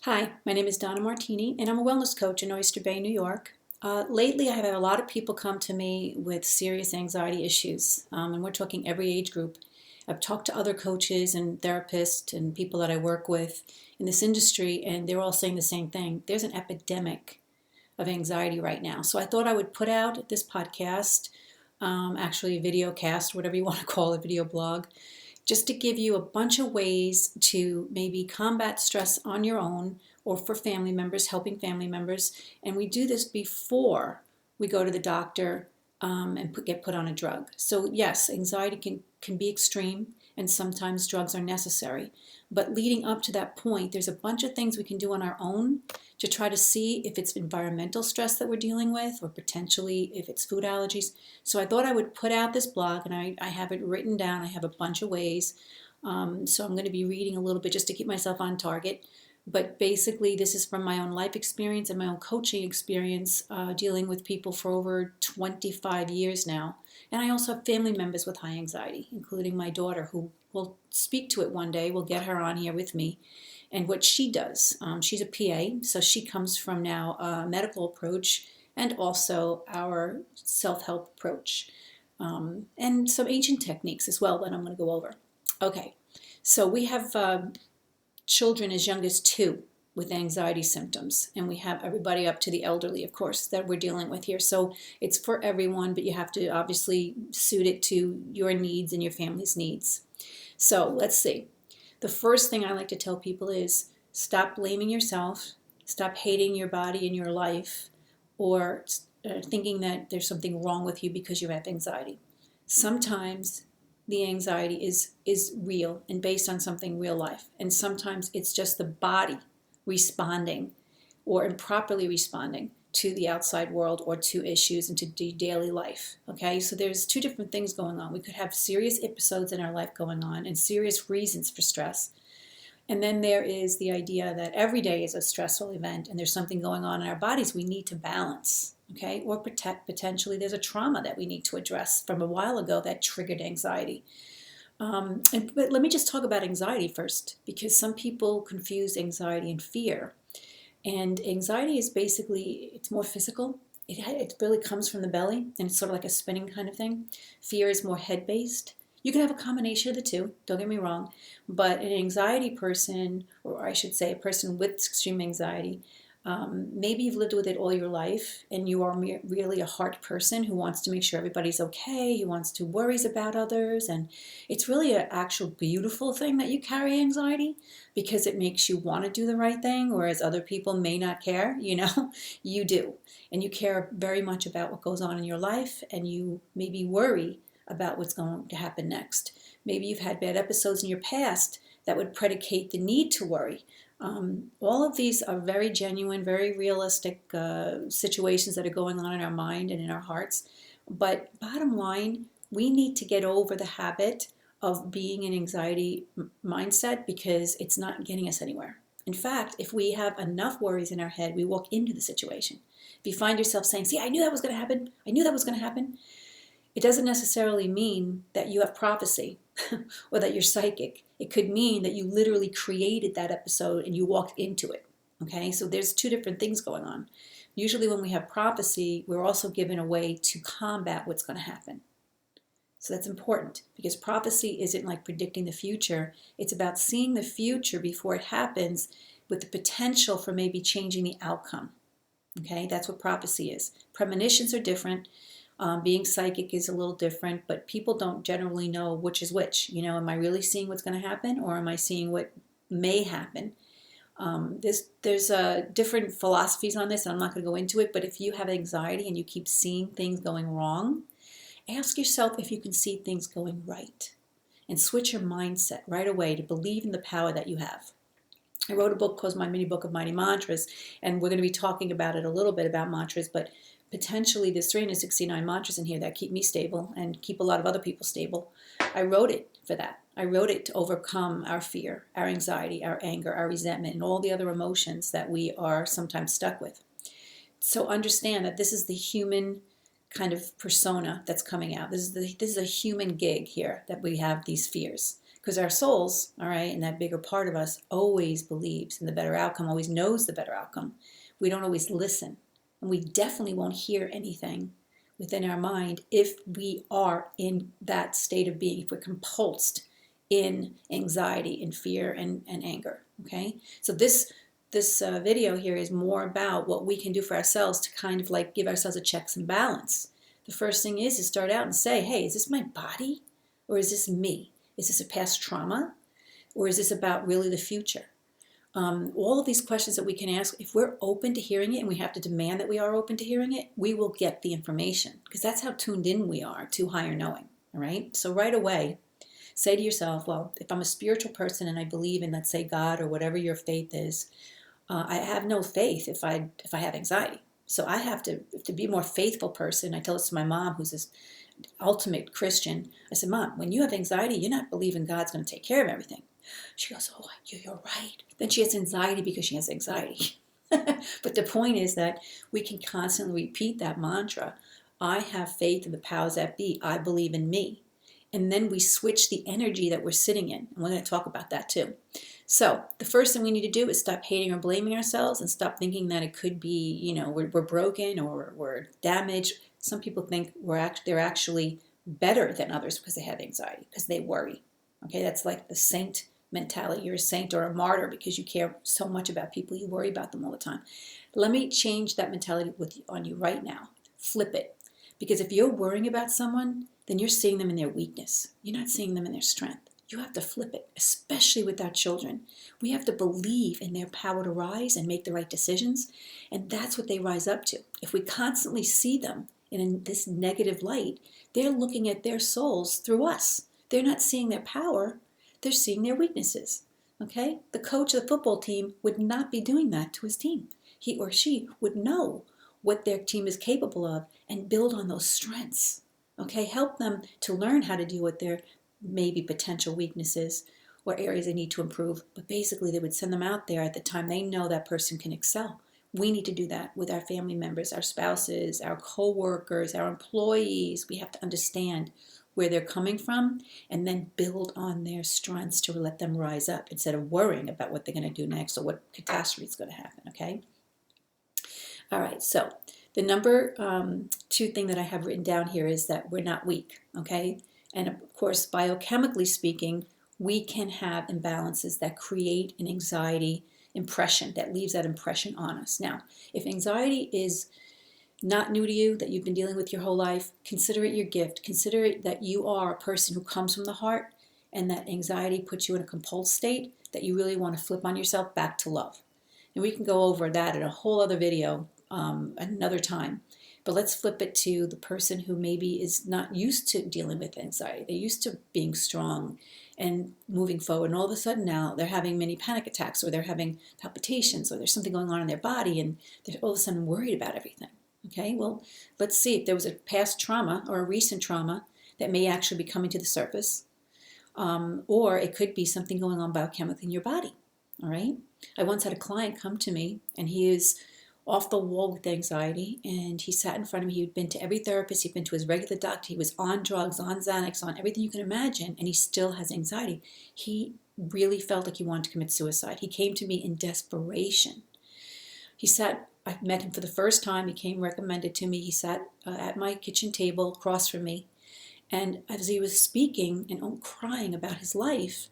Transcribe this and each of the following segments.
Hi, my name is Donna Martini, and I'm a wellness coach in Oyster Bay, New York. Lately, I have had a lot of people come to me with serious anxiety issues, and we're talking every age group. I've talked to other coaches and therapists and people that I work with in this industry, and they're all saying the same thing. There's an epidemic of anxiety right now. So I thought I would put out this podcast, actually a video cast, whatever you want to call it, video blog, just to give you a bunch of ways to maybe combat stress on your own or for family members, helping family members. And we do this before we go to the doctor and get put on a drug. So yes, anxiety can be extreme and sometimes drugs are necessary. But leading up to that point, there's a bunch of things we can do on our own to try to see if it's environmental stress that we're dealing with or potentially if it's food allergies. So I thought I would put out this blog, and I have it written down. I have a bunch of ways. So I'm going to be reading a little bit just to keep myself on target. But basically, this is from my own life experience and my own coaching experience dealing with people for over 25 years now. And I also have family members with high anxiety, including my daughter, who will speak to it one day. We'll get her on here with me. And what she does, she's a PA, so she comes from now a medical approach and also our self-help approach. And some ancient techniques as well that I'm going to go over. Okay, so we have children as young as 2 with anxiety symptoms, and we have everybody up to the elderly, of course, that we're dealing with here. So it's for everyone, but you have to obviously suit it to your needs and your family's needs. So let's see. The first thing I like to tell people is stop blaming yourself, stop hating your body and your life, or thinking that there's something wrong with you because you have anxiety. Sometimes the anxiety is real and based on something real life, and sometimes it's just the body responding or improperly responding to the outside world or to issues and to daily life. Okay, so there's 2 different things going on. We could have serious episodes in our life going on and serious reasons for stress. And then there is the idea that every day is a stressful event and there's something going on in our bodies we need to balance. Okay, or potentially there's a trauma that we need to address from a while ago that triggered anxiety. But let me just talk about anxiety first, because some people confuse anxiety and fear. And anxiety is basically, it's more physical. It really comes from the belly, and it's sort of like a spinning kind of thing. Fear is more head-based. You can have a combination of the 2, don't get me wrong, but an anxiety person, or I should say a person with extreme anxiety, maybe you've lived with it all your life, and you are really a heart person who wants to make sure everybody's okay, who wants to worries about others, and it's really an actual beautiful thing that you carry anxiety because it makes you want to do the right thing, whereas other people may not care, you do. And you care very much about what goes on in your life, and you maybe worry about what's going to happen next. Maybe you've had bad episodes in your past that would predicate the need to worry. All of these are very genuine, very realistic situations that are going on in our mind and in our hearts. But bottom line, we need to get over the habit of being in anxiety mindset because it's not getting us anywhere. In fact, if we have enough worries in our head, we walk into the situation. If you find yourself saying, see, I knew that was going to happen, I knew that was going to happen, it doesn't necessarily mean that you have prophecy or that you're psychic. It could mean that you literally created that episode and you walked into it. Okay, so there's 2 different things going on. Usually when we have prophecy, we're also given a way to combat what's going to happen. So that's important because prophecy isn't like predicting the future. It's about seeing the future before it happens with the potential for maybe changing the outcome. Okay, that's what prophecy is. Premonitions are different. Being psychic is a little different, but people don't generally know which is which. Am I really seeing what's going to happen, or am I seeing what may happen? There's different philosophies on this, and I'm not going to go into it, but if you have anxiety and you keep seeing things going wrong, ask yourself if you can see things going right, and switch your mindset right away to believe in the power that you have. I wrote a book called My Mini Book of Mighty Mantras, and we're going to be talking about it a little bit about mantras, but potentially there's 369 mantras in here that keep me stable and keep a lot of other people stable. I wrote it for that. I wrote it to overcome our fear, our anxiety, our anger, our resentment, and all the other emotions that we are sometimes stuck with. So understand that this is the human kind of persona that's coming out. This is a human gig here that we have these fears. Because our souls, all right, and that bigger part of us always believes in the better outcome, always knows the better outcome. We don't always listen. And we definitely won't hear anything within our mind if we are in that state of being, if we're compulsed in anxiety and fear and anger. Okay, so this video here is more about what we can do for ourselves to kind of like give ourselves a checks and balance. The first thing is to start out and say, hey, is this my body or is this me? Is this a past trauma or is this about really the future? All of these questions that we can ask, if we're open to hearing it, and we have to demand that we are open to hearing it, we will get the information, because that's how tuned in we are to higher knowing. All right, so right away say to yourself, well, if I'm a spiritual person and I believe in, let's say, God or whatever your faith is, I have no faith if I have anxiety. So I have to be a more faithful person. I tell this to my mom, who's this ultimate Christian. I said, Mom, when you have anxiety, you're not believing God's going to take care of everything. She goes, oh, you're right. Then she has anxiety because she has anxiety. But the point is that we can constantly repeat that mantra. I have faith in the powers that be. I believe in me. And then we switch the energy that we're sitting in. And we're going to talk about that too. So the first thing we need to do is stop hating or blaming ourselves and stop thinking that it could be, we're broken or we're damaged. Some people think they're actually better than others because they have anxiety, because they worry. Okay, that's like the saint mentality. You're a saint or a martyr because you care so much about people. You worry about them all the time. Let me change that mentality on you right now. Flip it. Because if you're worrying about someone, then you're seeing them in their weakness. You're not seeing them in their strength. You have to flip it, especially with our children. We have to believe in their power to rise and make the right decisions, and that's what they rise up to. If we constantly see them in this negative light, they're looking at their souls through us. They're not seeing their power, they're seeing their weaknesses. Okay? The coach of the football team would not be doing that to his team. He or she would know what their team is capable of and build on those strengths. Okay? Help them to learn how to deal with their maybe potential weaknesses or areas they need to improve. But basically, they would send them out there at the time they know that person can excel. We need to do that with our family members, our spouses, our co-workers, our employees. We have to understand where they're coming from and then build on their strengths to let them rise up instead of worrying about what they're going to do next or what catastrophe is going to happen, okay? All right, so the number 2 thing that I have written down here is that we're not weak, okay? And of course, biochemically speaking, we can have imbalances that create an anxiety impression, that leaves that impression on us. Now, if anxiety is not new to you, that you've been dealing with your whole life, consider it your gift. Consider it that you are a person who comes from the heart and that anxiety puts you in a compulsed state that you really want to flip on yourself back to love. And we can go over that in a whole other video another time. But let's flip it to the person who maybe is not used to dealing with anxiety. They're used to being strong and moving forward. And all of a sudden now they're having mini panic attacks or they're having palpitations or there's something going on in their body and they're all of a sudden worried about everything. Okay, well, let's see if there was a past trauma or a recent trauma that may actually be coming to the surface. Or it could be something going on biochemically in your body. All right. I once had a client come to me and he is off the wall with anxiety, and he sat in front of me. He'd been to every therapist, he'd been to his regular doctor, he was on drugs, on Xanax, on everything you can imagine, and he still has anxiety. He really felt like he wanted to commit suicide. He came to me in desperation. I met him for the first time. He came recommended to me. He sat at my kitchen table across from me, and as he was speaking and crying about his life,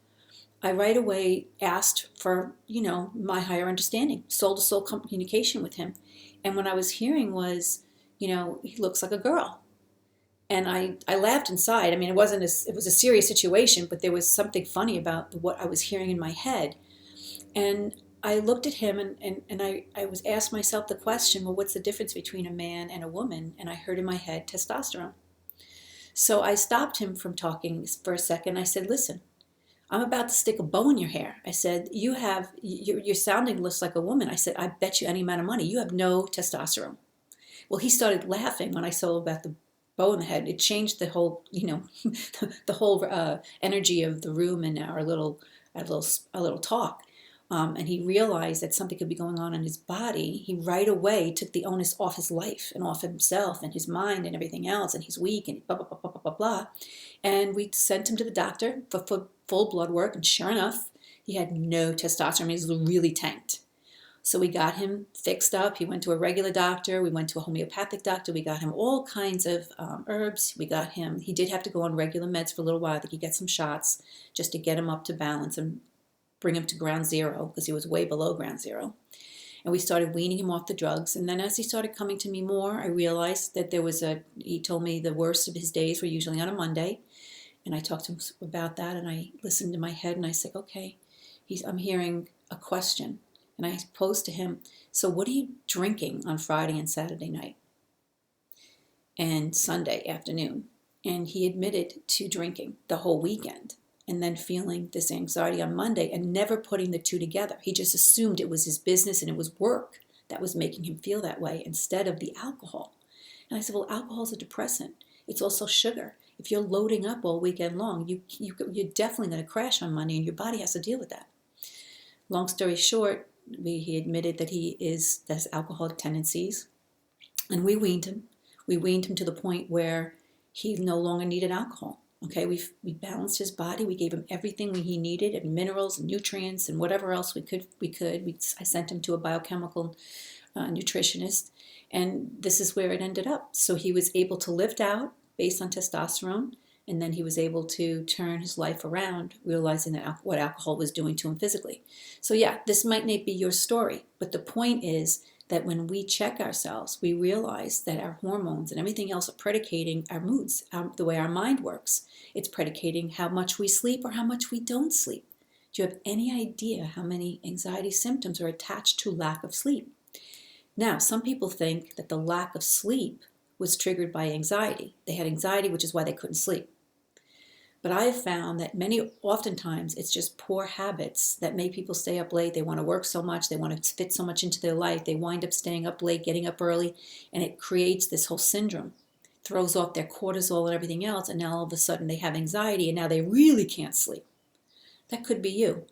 I right away asked for, my higher understanding, soul-to-soul communication with him. And what I was hearing was, he looks like a girl. And I laughed inside. I mean, it was a serious situation, but there was something funny about what I was hearing in my head. And I looked at him and I was asked myself the question, well, what's the difference between a man and a woman? And I heard in my head, testosterone. So I stopped him from talking for a second. I said, listen, I'm about to stick a bow in your hair. I said, you're sounding less like a woman. I said, I bet you any amount of money you have no testosterone. Well, he started laughing when I told him about the bow in the head. It changed the whole, the whole energy of the room and our little talk. And he realized that something could be going on in his body. He right away took the onus off his life and off himself and his mind and everything else. And he's weak and blah, blah, blah, blah, blah, blah, blah. And we sent him to the doctor for full blood work, and sure enough, he had no testosterone. He was really tanked. So we got him fixed up. He went to a regular doctor. We went to a homeopathic doctor. We got him all kinds of herbs. He did have to go on regular meds for a little while. I think he got some shots just to get him up to balance and bring him to ground zero, because he was way below ground zero. And we started weaning him off the drugs. And then as he started coming to me more, I realized that he told me the worst of his days were usually on a Monday. And I talked to him about that, and I listened to my head, and I said, okay, I'm hearing a question. And I posed to him, so what are you drinking on Friday and Saturday night and Sunday afternoon? And he admitted to drinking the whole weekend and then feeling this anxiety on Monday and never putting the two together. He just assumed it was his business and it was work that was making him feel that way instead of the alcohol. And I said, well, alcohol is a depressant. It's also sugar. If you're loading up all weekend long, you're definitely going to crash on Monday, and your body has to deal with that. Long story short, he admitted that he has alcoholic tendencies, and we weaned him. We weaned him to the point where he no longer needed alcohol. Okay, we balanced his body. We gave him everything he needed, and minerals and nutrients and whatever else we could. I sent him to a biochemical nutritionist, and this is where it ended up. So he was able to lift out based on testosterone, and then he was able to turn his life around, realizing that what alcohol was doing to him physically. So yeah, this might not be your story, but the point is that when we check ourselves, we realize that our hormones and everything else are predicating our moods, the way our mind works. It's predicating how much we sleep or how much we don't sleep. Do you have any idea how many anxiety symptoms are attached to lack of sleep? Now, some people think that the lack of sleep was triggered by anxiety. They had anxiety, which is why they couldn't sleep. But I have found that oftentimes it's just poor habits that make people stay up late. They want to work so much. They want to fit so much into their life. They wind up staying up late, getting up early, and it creates this whole syndrome. Throws off their cortisol and everything else, and now all of a sudden they have anxiety, and now they really can't sleep. That could be you.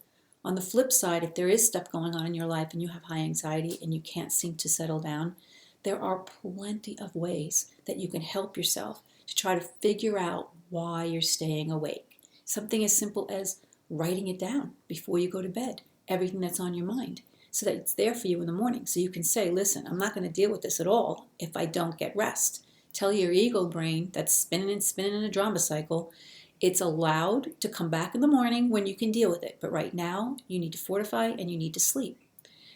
On the flip side, if there is stuff going on in your life and you have high anxiety and you can't seem to settle down, there are plenty of ways that you can help yourself to try to figure out why you're staying awake. Something as simple as writing it down before you go to bed, everything that's on your mind, so that it's there for you in the morning. So you can say, listen, I'm not going to deal with this at all if I don't get rest. Tell your ego brain that's spinning and spinning in a drama cycle, it's allowed to come back in the morning when you can deal with it. But right now, you need to fortify and you need to sleep.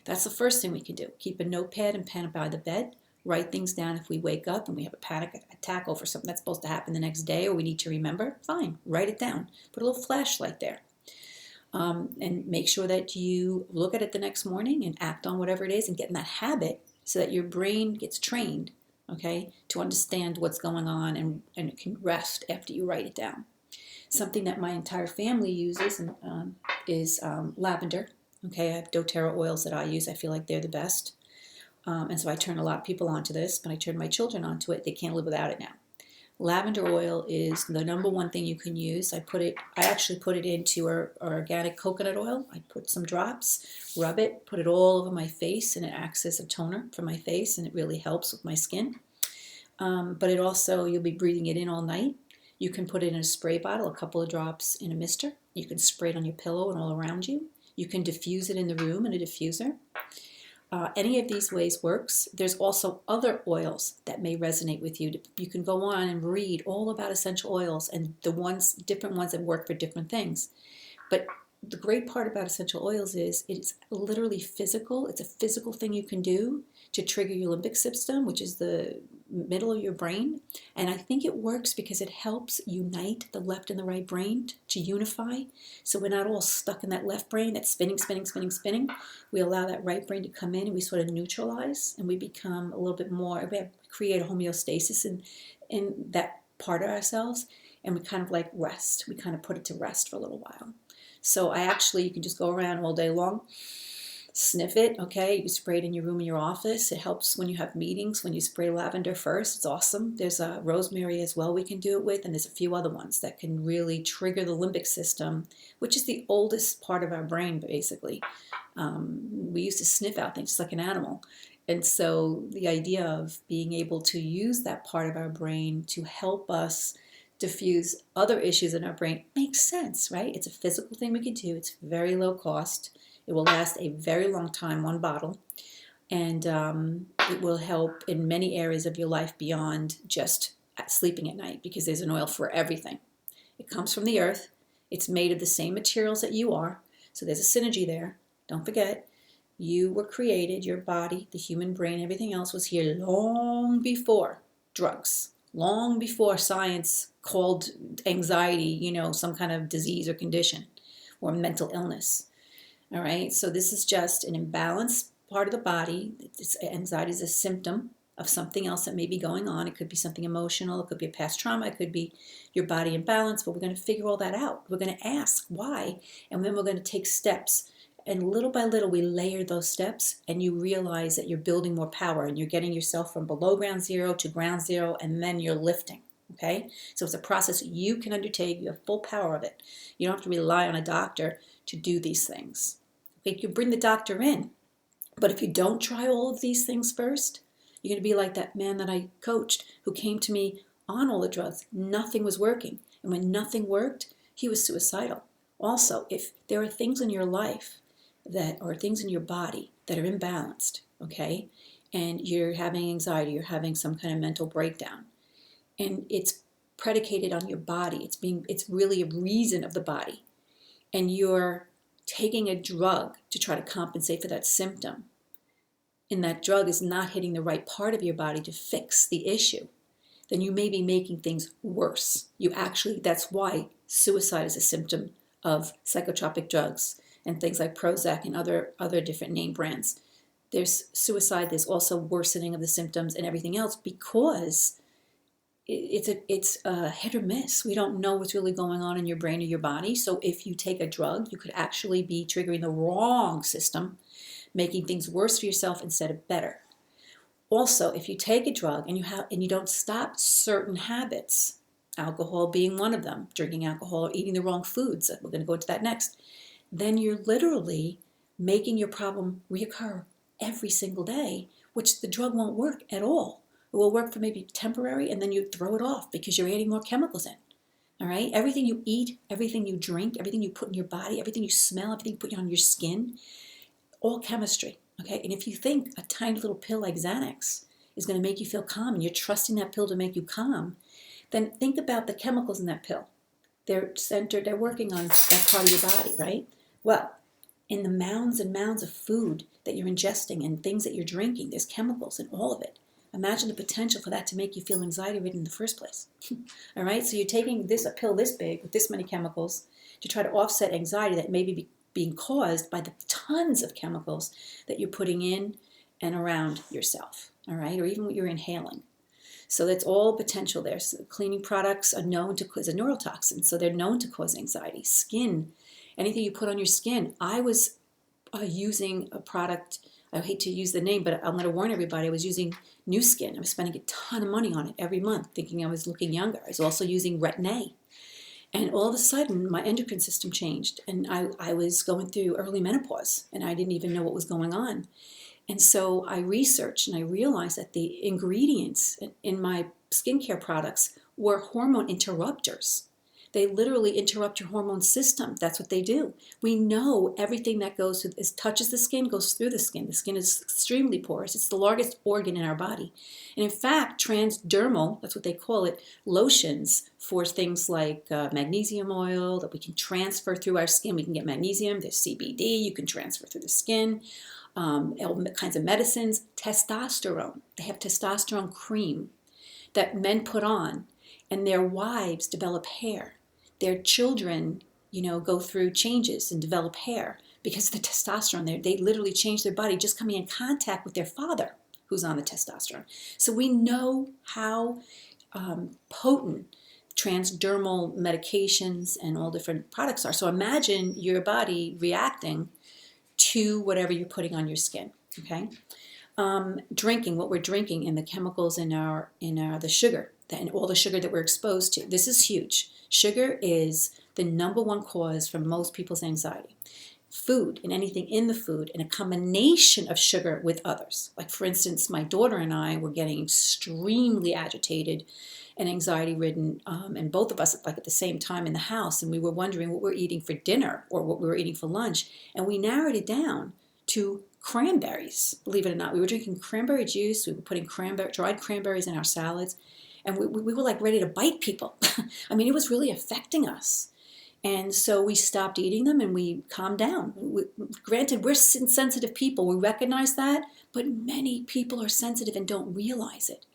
That's the first thing we can do. Keep a notepad and pen by the bed. Write things down if we wake up and we have a panic attack over something that's supposed to happen the next day or we need to remember. Fine, write it down. Put a little flashlight there. And make sure that you look at it the next morning and act on whatever it is and get in that habit so that your brain gets trained, okay, to understand what's going on and it can rest after you write it down. Something that my entire family uses is lavender. Okay, I have doTERRA oils that I use. I feel like they're the best. And so I turn a lot of people onto this, but I turn my children onto it. They can't live without it now. Lavender oil is the number one thing you can use. I actually put it into our organic coconut oil. I put some drops, rub it, put it all over my face, and it acts as a toner for my face, and it really helps with my skin. But it also, you'll be breathing it in all night. You can put it in a spray bottle, a couple of drops in a mister. You can spray it on your pillow and all around you. You can diffuse it in the room in a diffuser. Any of these ways works. There's also other oils that may resonate with you. You can go on and read all about essential oils and different ones that work for different things. But the great part about essential oils is it's literally physical. It's a physical thing you can do to trigger your limbic system, which is the middle of your brain. And I think it works because it helps unite the left and the right brain to unify. So we're not all stuck in that left brain that's spinning, spinning, spinning, spinning. We allow that right brain to come in and we sort of neutralize and we become a little bit more, we create a homeostasis in that part of ourselves. And we kind of like rest. We kind of put it to rest for a little while. So you can just go around all day long, sniff it, okay? You spray it in your room, in your office. It helps when you have meetings, when you spray lavender first. It's awesome. There's a rosemary as well we can do it with, and there's a few other ones that can really trigger the limbic system, which is the oldest part of our brain, basically. We used to sniff out things just like an animal. And so the idea of being able to use that part of our brain to help us diffuse other issues in our brain. Makes sense, right? It's a physical thing we can do. It's very low cost. It will last a very long time, one bottle. And it will help in many areas of your life beyond just sleeping at night, because there's an oil for everything. It comes from the earth. It's made of the same materials that you are. So there's a synergy there. Don't forget, you were created, your body, the human brain, everything else was here long before drugs, long before science called anxiety, some kind of disease or condition or mental illness. All right, so this is just an imbalanced part of the body. Anxiety is a symptom of something else that may be going on. It could be something emotional, it could be a past trauma, it could be your body imbalance, but we're going to figure all that out. We're going to ask why, and then we're going to take steps. And little by little, we layer those steps, and you realize that you're building more power, and you're getting yourself from below ground zero to ground zero, and then you're lifting, okay? So it's a process you can undertake. You have full power of it. You don't have to rely on a doctor to do these things. Okay? You bring the doctor in, but if you don't try all of these things first, you're going to be like that man that I coached who came to me on all the drugs. Nothing was working. And when nothing worked, he was suicidal. Also, if there are things in your life that are things in your body that are imbalanced, okay, and you're having anxiety, you're having some kind of mental breakdown, and it's predicated on your body, it's really a reason of the body, and you're taking a drug to try to compensate for that symptom, and that drug is not hitting the right part of your body to fix the issue, then you may be making things worse. That's why suicide is a symptom of psychotropic drugs and things like Prozac and other different name brands. There's suicide, there's also worsening of the symptoms and everything else, because it's a hit or miss. We don't know what's really going on in your brain or your body. So if you take a drug, you could actually be triggering the wrong system, making things worse for yourself instead of better. Also, if you take a drug and you don't stop certain habits, alcohol being one of them, drinking alcohol or eating the wrong foods, we're going to go into that next, then you're literally making your problem reoccur every single day, which the drug won't work at all. It will work for maybe temporary, and then you throw it off because you're adding more chemicals in. All right? Everything you eat, everything you drink, everything you put in your body, everything you smell, everything you put on your skin, all chemistry. Okay? And if you think a tiny little pill like Xanax is going to make you feel calm, and you're trusting that pill to make you calm, then think about the chemicals in that pill. They're working on that part of your body, right? Well, in the mounds and mounds of food that you're ingesting and things that you're drinking, there's chemicals in all of it. Imagine the potential for that to make you feel anxiety-ridden in the first place. All right, so you're taking a pill this big with this many chemicals to try to offset anxiety that may be being caused by the tons of chemicals that you're putting in and around yourself, all right, or even what you're inhaling. So that's all potential there. So cleaning products are known to cause a neurotoxin, so they're known to cause anxiety. Skin, anything you put on your skin. I was using a product, I hate to use the name, but I'm going to warn everybody, I was using New Skin. I was spending a ton of money on it every month, thinking I was looking younger. I was also using Retin-A. And all of a sudden, my endocrine system changed, and I was going through early menopause, and I didn't even know what was going on. And so I researched, and I realized that the ingredients in my skincare products were hormone interrupters. They literally interrupt your hormone system. That's what they do. We know everything that touches the skin goes through the skin. The skin is extremely porous. It's the largest organ in our body. And in fact, transdermal, that's what they call it, lotions for things like magnesium oil that we can transfer through our skin. We can get magnesium. There's CBD. You can transfer through the skin. All kinds of medicines. Testosterone. They have testosterone cream that men put on, and their wives develop hair. Their children, go through changes and develop hair because of the testosterone. They literally change their body just coming in contact with their father who's on the testosterone. So we know how potent transdermal medications and all different products are. So imagine your body reacting to whatever you're putting on your skin, okay? Drinking, what we're drinking, and the chemicals in the sugar, and all the sugar that we're exposed to. This is huge. Sugar is the number one cause for most people's anxiety. food and anything in the food and a combination of sugar with others. Like for instance, my daughter and I were getting extremely agitated and anxiety ridden, and both of us like at the same time in the house, and we were wondering what we're eating for dinner or what we were eating for lunch, and we narrowed it down to cranberries. Believe it or not, we were drinking cranberry juice. We were putting dried cranberries in our salads, and we were like ready to bite people. I mean, it was really affecting us. And so we stopped eating them and we calmed down. Granted, we're sensitive people. We recognize that, but many people are sensitive and don't realize it.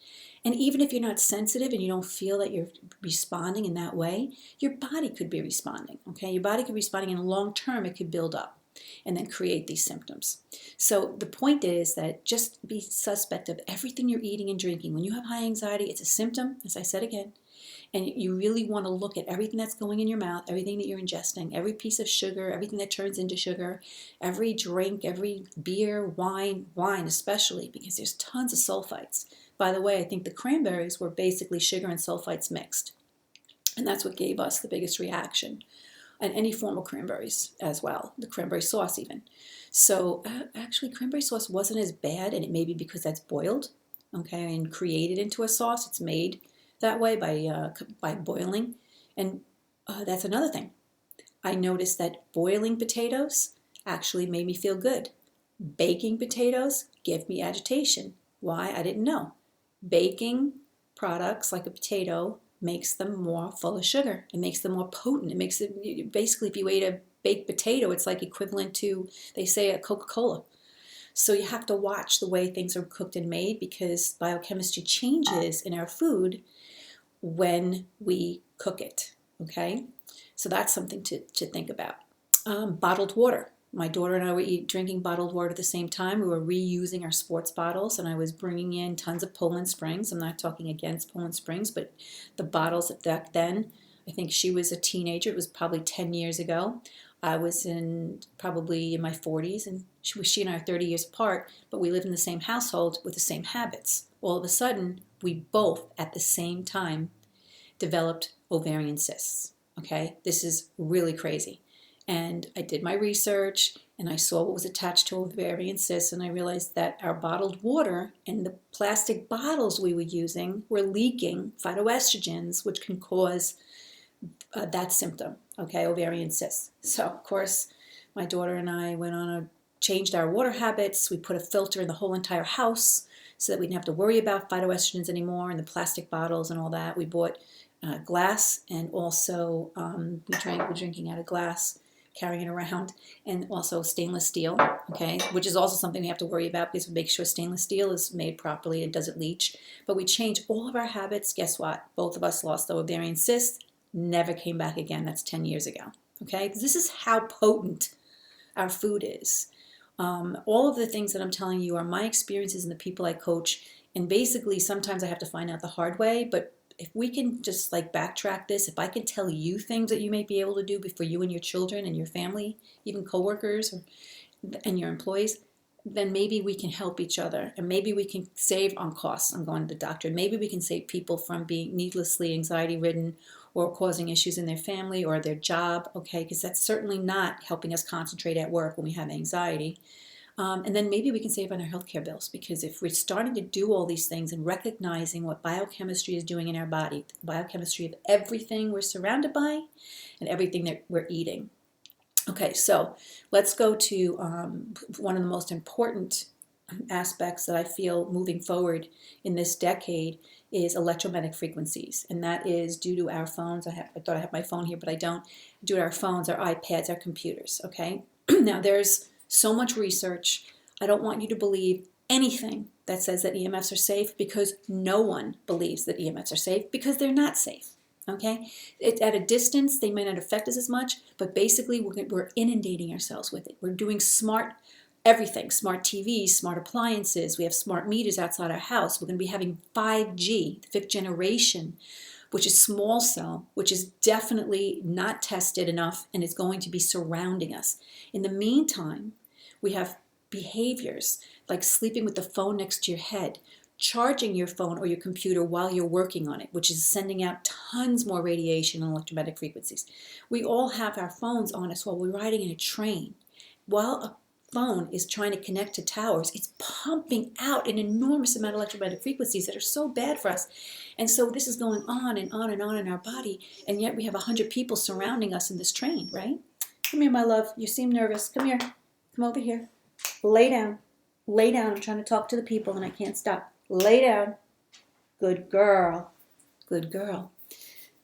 And even if you're not sensitive and you don't feel that you're responding in that way, your body could be responding, okay? Your body could be responding, and long term it could build up and then create these symptoms. So the point is that just be suspect of everything you're eating and drinking. When you have high anxiety, it's a symptom, as I said again. And you really want to look at everything that's going in your mouth, everything that you're ingesting, every piece of sugar, everything that turns into sugar, every drink, every beer, wine especially, because there's tons of sulfites. By the way, I think the cranberries were basically sugar and sulfites mixed. And that's what gave us the biggest reaction. And any form of cranberries as well, the cranberry sauce even. So actually cranberry sauce wasn't as bad, and it may be because that's boiled, okay, and created into a sauce. It's made that way by boiling. And that's another thing. I noticed that boiling potatoes actually made me feel good. Baking potatoes gave me agitation. Why? I didn't know. Baking products like a potato makes them more full of sugar. It makes them more potent. It makes it, basically, if you ate a baked potato, it's like equivalent to, they say, a Coca-Cola. So you have to watch the way things are cooked and made, because biochemistry changes in our food when we cook it, okay? So that's something to think about. Bottled water. My daughter and I were drinking bottled water at the same time. We were reusing our sports bottles, and I was bringing in tons of Poland Springs. I'm not talking against Poland Springs, but the bottles back then, I think she was a teenager. It was probably 10 years ago. I was probably in my 40s, and she and I are 30 years apart, but we lived in the same household with the same habits. All of a sudden, we both, at the same time, developed ovarian cysts, okay? This is really crazy. And I did my research, and I saw what was attached to ovarian cysts, and I realized that our bottled water and the plastic bottles we were using were leaking phytoestrogens, which can cause that symptom, okay, ovarian cysts. So, of course, my daughter and I changed our water habits. We put a filter in the whole entire house so that we didn't have to worry about phytoestrogens anymore and the plastic bottles and all that. We bought glass, and also we're drinking out of glass, carrying it around, and also stainless steel, okay, which is also something we have to worry about, because we make sure stainless steel is made properly and doesn't leach. But we changed all of our habits. Guess what? Both of us lost the ovarian cyst, never came back again. That's 10 years ago, okay? This is how potent our food is. All of the things that I'm telling you are my experiences and the people I coach, and basically sometimes I have to find out the hard way, but if we can just like backtrack this, if I can tell you things that you may be able to do for you and your children and your family, even coworkers and your employees, then maybe we can help each other, and maybe we can save on costs on going to the doctor. Maybe we can save people from being needlessly anxiety-ridden or causing issues in their family or their job, okay? Because that's certainly not helping us concentrate at work when we have anxiety. And then maybe we can save on our healthcare bills, because if we're starting to do all these things and recognizing what biochemistry is doing in our body, the biochemistry of everything we're surrounded by and everything that we're eating. Okay, so let's go to one of the most important aspects that I feel moving forward in this decade is electromagnetic frequencies, and that is due to our phones. I thought I had my phone here, but I don't. Due to our phones, our iPads, our computers, okay? Now, there's so much research. I don't want you to believe anything that says that EMFs are safe, because no one believes that EMFs are safe, because they're not safe, okay? At a distance, they may not affect us as much, but basically we're inundating ourselves with it. We're doing smart everything, smart TVs, smart appliances. We have smart meters outside our house. We're going to be having 5G, the fifth generation, which is small cell, which is definitely not tested enough and is going to be surrounding us. In the meantime, we have behaviors like sleeping with the phone next to your head, charging your phone or your computer while you're working on it, which is sending out tons more radiation and electromagnetic frequencies. We all have our phones on us while we're riding in a train, while a phone is trying to connect to towers, it's pumping out an enormous amount of electromagnetic frequencies that are so bad for us. And so this is going on and on and on in our body, and yet we have 100 people surrounding us in this train, right? Come here, my love. You seem nervous. Come here. Come over here. Lay down. Lay down. I'm trying to talk to the people and I can't stop. Lay down. Good girl. Good girl.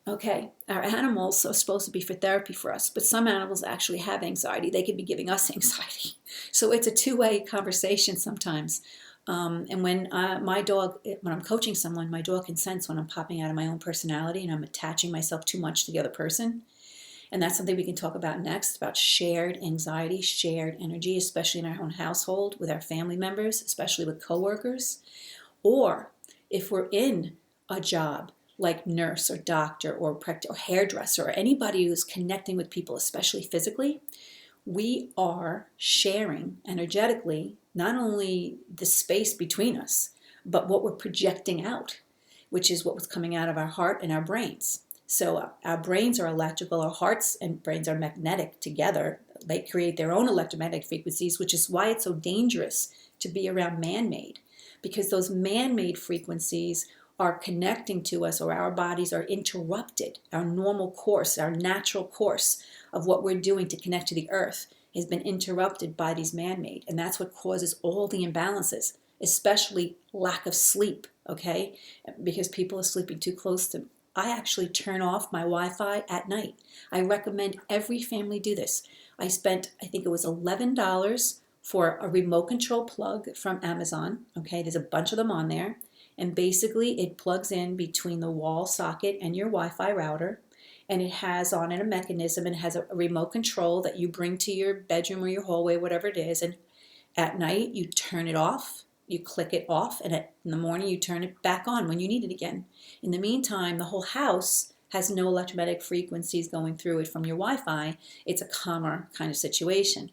Okay, our animals are supposed to be for therapy for us, but some animals actually have anxiety. They could be giving us anxiety. So it's a two-way conversation sometimes. And when when I'm coaching someone, my dog can sense when I'm popping out of my own personality and I'm attaching myself too much to the other person. And that's something we can talk about next, about shared anxiety, shared energy, especially in our own household, with our family members, especially with coworkers. Or if we're in a job like nurse or doctor or hairdresser or anybody who's connecting with people, especially physically, we are sharing energetically not only the space between us, but what we're projecting out, which is what was coming out of our heart and our brains. So our brains are electrical, our hearts and brains are magnetic together. They create their own electromagnetic frequencies, which is why it's so dangerous to be around man-made, because those man-made frequencies are connecting to us, or our bodies are interrupted. Our normal course, our natural course of what we're doing to connect to the earth has been interrupted by these man-made. And that's what causes all the imbalances, especially lack of sleep, okay? Because people are sleeping too close to. I actually turn off my Wi-Fi at night. I recommend every family do this. I spent, I think it was $11 for a remote control plug from Amazon, okay? There's a bunch of them on there. And basically it plugs in between the wall socket and your Wi-Fi router, and it has on it a mechanism and has a remote control that you bring to your bedroom or your hallway, whatever it is, and at night you turn it off, you click it off, and in the morning you turn it back on when you need it again. In the meantime, the whole house has no electromagnetic frequencies going through it from your Wi-Fi. It's a calmer kind of situation.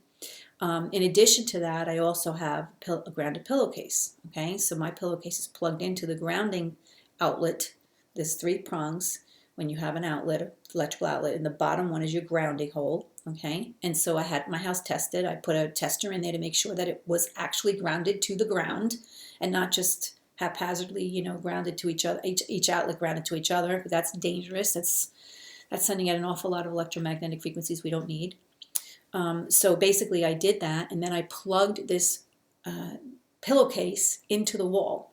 In addition to that, I also have a grounded pillowcase. Okay, so my pillowcase is plugged into the grounding outlet. There's 3 prongs when you have an outlet, electrical outlet, and the bottom one is your grounding hole. Okay, and so I had my house tested. I put a tester in there to make sure that it was actually grounded to the ground and not just haphazardly, grounded to each other. Each outlet grounded to each other. That's dangerous. That's sending out an awful lot of electromagnetic frequencies we don't need. So basically I did that, and then I plugged this pillowcase into the wall,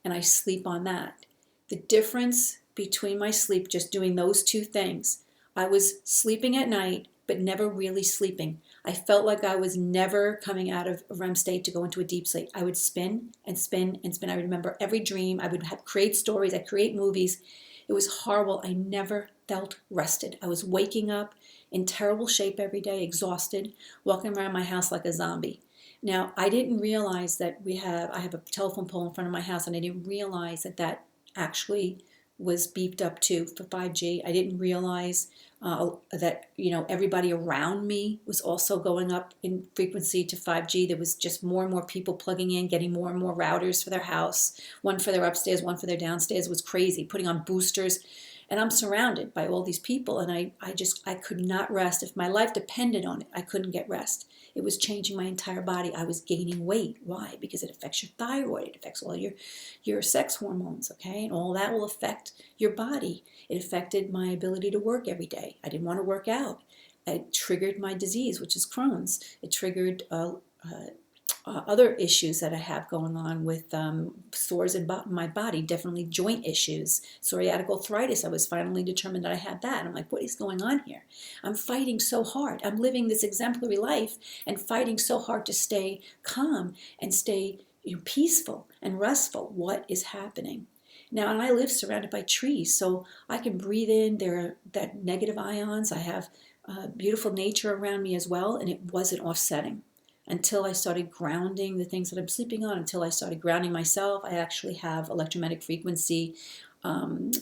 and I sleep on that. The difference between my sleep, just doing those 2 things, I was sleeping at night, but never really sleeping. I felt like I was never coming out of a REM state to go into a deep sleep. I would spin and spin and spin. I would remember every dream. I would create stories. I'd create movies. It was horrible. I never felt rested. I was waking up in terrible shape every day, exhausted, walking around my house like a zombie. Now, I didn't realize that I have a telephone pole in front of my house, and I didn't realize that actually was beeped up too for 5G. I didn't realize that everybody around me was also going up in frequency to 5G. There was just more and more people plugging in, getting more and more routers for their house, one for their upstairs, one for their downstairs. It was crazy, putting on boosters. And I'm surrounded by all these people, and I could not rest. If my life depended on it, I couldn't get rest. It was changing my entire body. I was gaining weight. Why? Because it affects your thyroid. It affects all your sex hormones, okay? And all that will affect your body. It affected my ability to work every day. I didn't want to work out. It triggered my disease, which is Crohn's. It triggered other issues that I have going on with sores in my body, definitely joint issues, psoriatic arthritis. I was finally determined that I had that. And I'm like, what is going on here? I'm fighting so hard. I'm living this exemplary life and fighting so hard to stay calm and stay peaceful and restful. What is happening? Now, and I live surrounded by trees, so I can breathe in that negative ions. I have beautiful nature around me as well, and it wasn't offsetting. Until I started grounding the things that I'm sleeping on, until I started grounding myself, I actually have electromagnetic frequency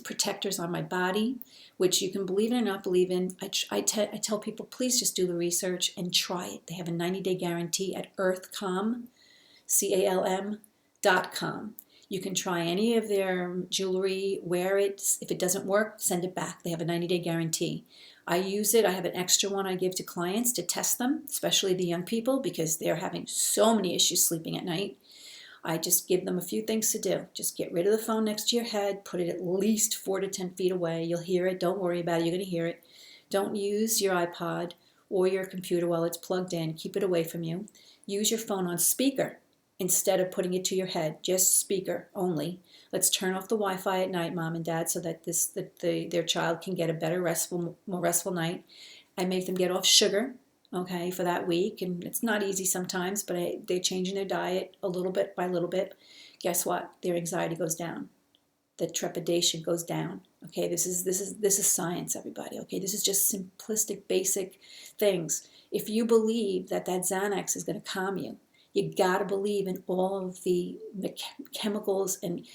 protectors on my body, which you can believe in or not believe in. I tell people, please just do the research and try it. They have a 90-day guarantee at earthcalm, CALM.com. You can try any of their jewelry, wear it. If it doesn't work, send it back. They have a 90-day guarantee. I use it. I have an extra one I give to clients to test them, especially the young people, because they're having so many issues sleeping at night. I just give them a few things to do. Just get rid of the phone next to your head. Put it at least 4 to 10 feet away. You'll hear it. Don't worry about it. You're going to hear it. Don't use your iPod or your computer while it's plugged in. Keep it away from you. Use your phone on speaker instead of putting it to your head. Just speaker only. Let's turn off the Wi-Fi at night, mom and dad, so that their child can get a better, more restful night. I make them get off sugar, okay, for that week. And it's not easy sometimes, but they're changing their diet a little bit by little bit. Guess what? Their anxiety goes down. The trepidation goes down. Okay, this is science, everybody. Okay, this is just simplistic, basic things. If you believe that Xanax is going to calm you, you got to believe in all of the chemicals and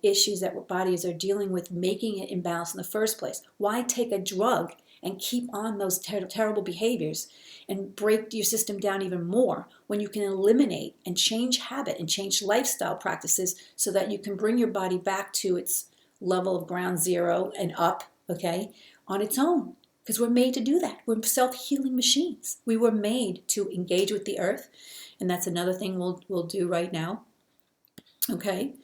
issues that our bodies are dealing with, making it imbalanced in the first place. Why take a drug and keep on those terrible behaviors and break your system down even more when you can eliminate and change habit and change lifestyle practices so that you can bring your body back to its level of ground zero and up, okay, on its own? Because we're made to do that. We're self-healing machines. We were made to engage with the earth, and that's another thing we'll do right now, okay?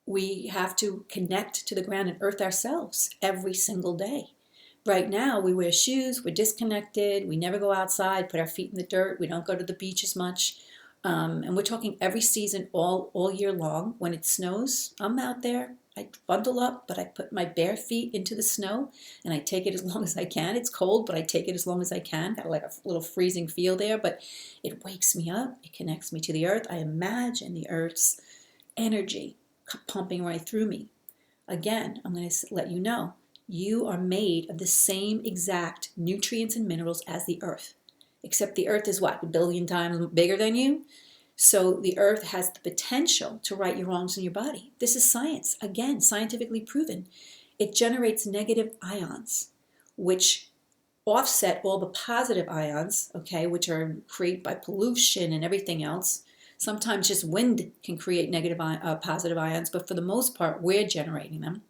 We have to connect to the ground and earth ourselves every single day. Right now, we wear shoes, we're disconnected, we never go outside, put our feet in the dirt, we don't go to the beach as much. And we're talking every season, all year long. When it snows, I'm out there. I bundle up, but I put my bare feet into the snow, and I take it as long as I can. It's cold, but I take it as long as I can. Got like a little freezing feel there, but it wakes me up. It connects me to the earth. I imagine the earth's energy pumping right through me. Again, I'm going to let you know, you are made of the same exact nutrients and minerals as the earth, except the earth is what, 1 billion times bigger than you? So the earth has the potential to right your wrongs in your body. This is science, again, scientifically proven. It generates negative ions, which offset all the positive ions, okay, which are created by pollution and everything else. Sometimes just wind can create positive ions, but for the most part, we're generating them.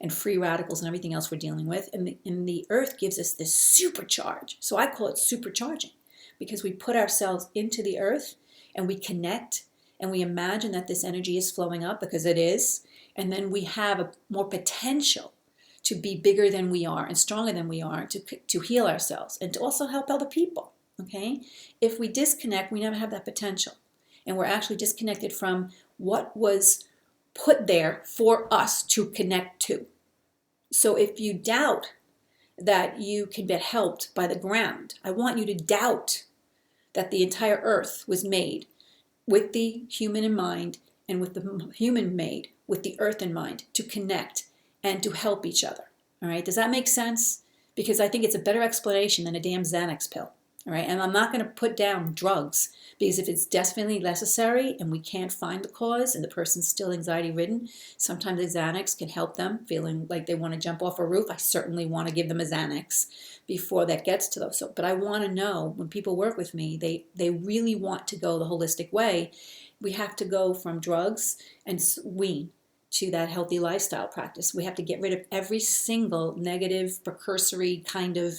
And free radicals and everything else we're dealing with. And the earth gives us this supercharge. So I call it supercharging, because we put ourselves into the earth and we connect and we imagine that this energy is flowing up, because it is. And then we have a more potential to be bigger than we are and stronger than we are, to heal ourselves and to also help other people. Okay? If we disconnect, we never have that potential. And we're actually disconnected from what was put there for us to connect to. So if you doubt that you can get helped by the ground, I want you to doubt that the entire earth was made with the human in mind, and with the human made with the earth in mind, to connect and to help each other. All right, does that make sense? Because I think it's a better explanation than a damn Xanax pill. All right, and I'm not going to put down drugs, because if it's definitely necessary and we can't find the cause and the person's still anxiety ridden, sometimes a Xanax can help them feeling like they want to jump off a roof. I certainly want to give them a Xanax before that gets to those. But I want to know, when people work with me, they really want to go the holistic way. We have to go from drugs and wean to that healthy lifestyle practice. We have to get rid of every single negative, precursory kind of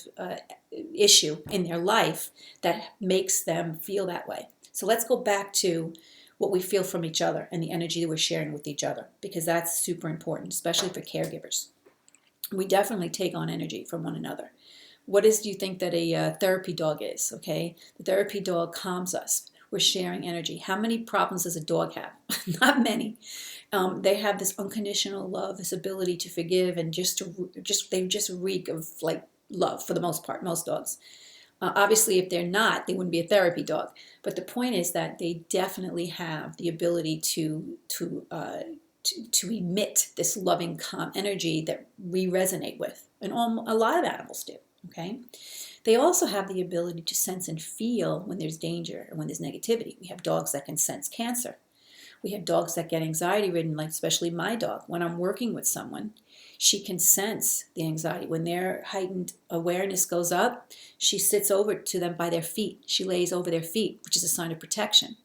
issue in their life that makes them feel that way. So let's go back to what we feel from each other and the energy that we're sharing with each other, because that's super important, especially for caregivers. We definitely take on energy from one another. What do you think that a therapy dog is? Okay, the therapy dog calms us. We're sharing energy. How many problems does a dog have? Not many. They have this unconditional love, this ability to forgive, and they just reek of like love for the most part. Most dogs. Obviously, if they're not, they wouldn't be a therapy dog. But the point is that they definitely have the ability to emit this loving, calm energy that we resonate with, and a lot of animals do. Okay. They also have the ability to sense and feel when there's danger and when there's negativity. We have dogs that can sense cancer. We have dogs that get anxiety ridden, like especially my dog. When I'm working with someone, she can sense the anxiety. When their heightened awareness goes up, she sits over to them by their feet. She lays over their feet, which is a sign of protection.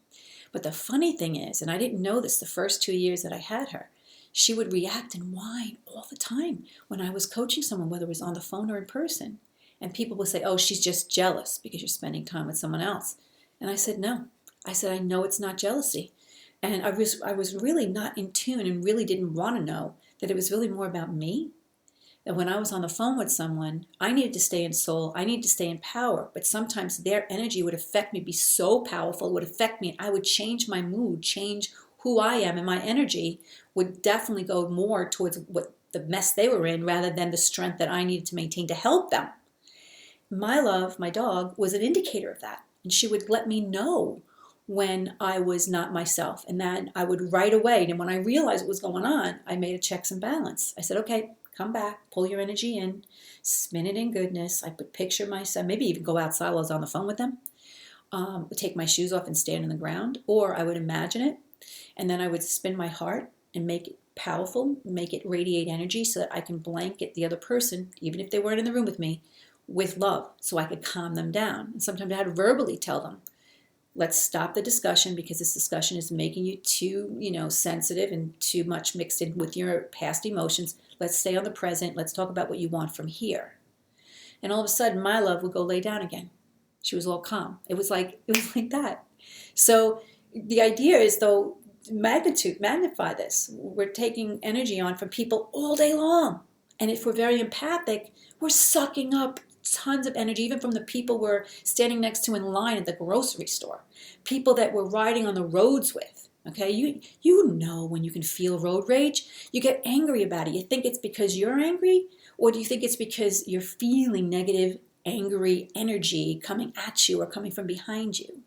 But the funny thing is, and I didn't know this the first 2 years that I had her, she would react and whine all the time when I was coaching someone, whether it was on the phone or in person. And people would say, oh, she's just jealous because you're spending time with someone else. And I said, no. I said, I know it's not jealousy. And I was really not in tune and really didn't want to know that it was really more about me. That when I was on the phone with someone, I needed to stay in soul, I needed to stay in power, but sometimes their energy would affect me, be so powerful, it would affect me, and I would change my mood, change who I am, and my energy would definitely go more towards what the mess they were in rather than the strength that I needed to maintain to help them. My love, my dog, was an indicator of that, and she would let me know when I was not myself, and then I would right away, and when I realized what was going on, I made a checks and balance. I said, okay, come back, pull your energy in, spin it in goodness. I would picture myself, maybe even go outside while I was on the phone with them, take my shoes off and stand on the ground, or I would imagine it, and then I would spin my heart and make it powerful, make it radiate energy so that I can blanket the other person, even if they weren't in the room with me, with love, so I could calm them down. And sometimes I had to verbally tell them, let's stop the discussion because this discussion is making you too, sensitive and too much mixed in with your past emotions. Let's stay on the present. Let's talk about what you want from here. And all of a sudden, my love would go lay down again. She was all calm. It was like that. So the idea is, though, magnify this. We're taking energy on from people all day long. And if we're very empathic, we're sucking up tons of energy, even from the people we're standing next to in line at the grocery store, people that we're riding on the roads with. Okay, you know when you can feel road rage. You get angry about it. You think it's because you're angry, or do you think it's because you're feeling negative, angry energy coming at you or coming from behind you?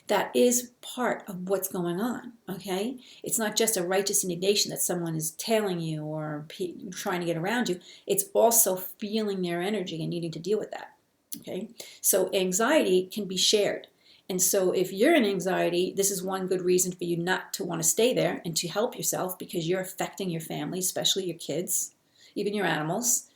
That is part of what's going on, okay? It's not just a righteous indignation that someone is tailing you or trying to get around you. It's also feeling their energy and needing to deal with that, okay? So anxiety can be shared. And so if you're in anxiety, this is one good reason for you not to want to stay there and to help yourself, because you're affecting your family, especially your kids, even your animals.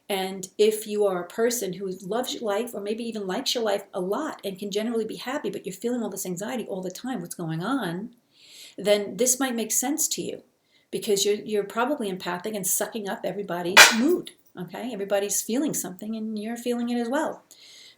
And if you are a person who loves your life or maybe even likes your life a lot and can generally be happy, but you're feeling all this anxiety all the time, what's going on, then this might make sense to you, because you're probably empathic and sucking up everybody's mood, okay? Everybody's feeling something and you're feeling it as well.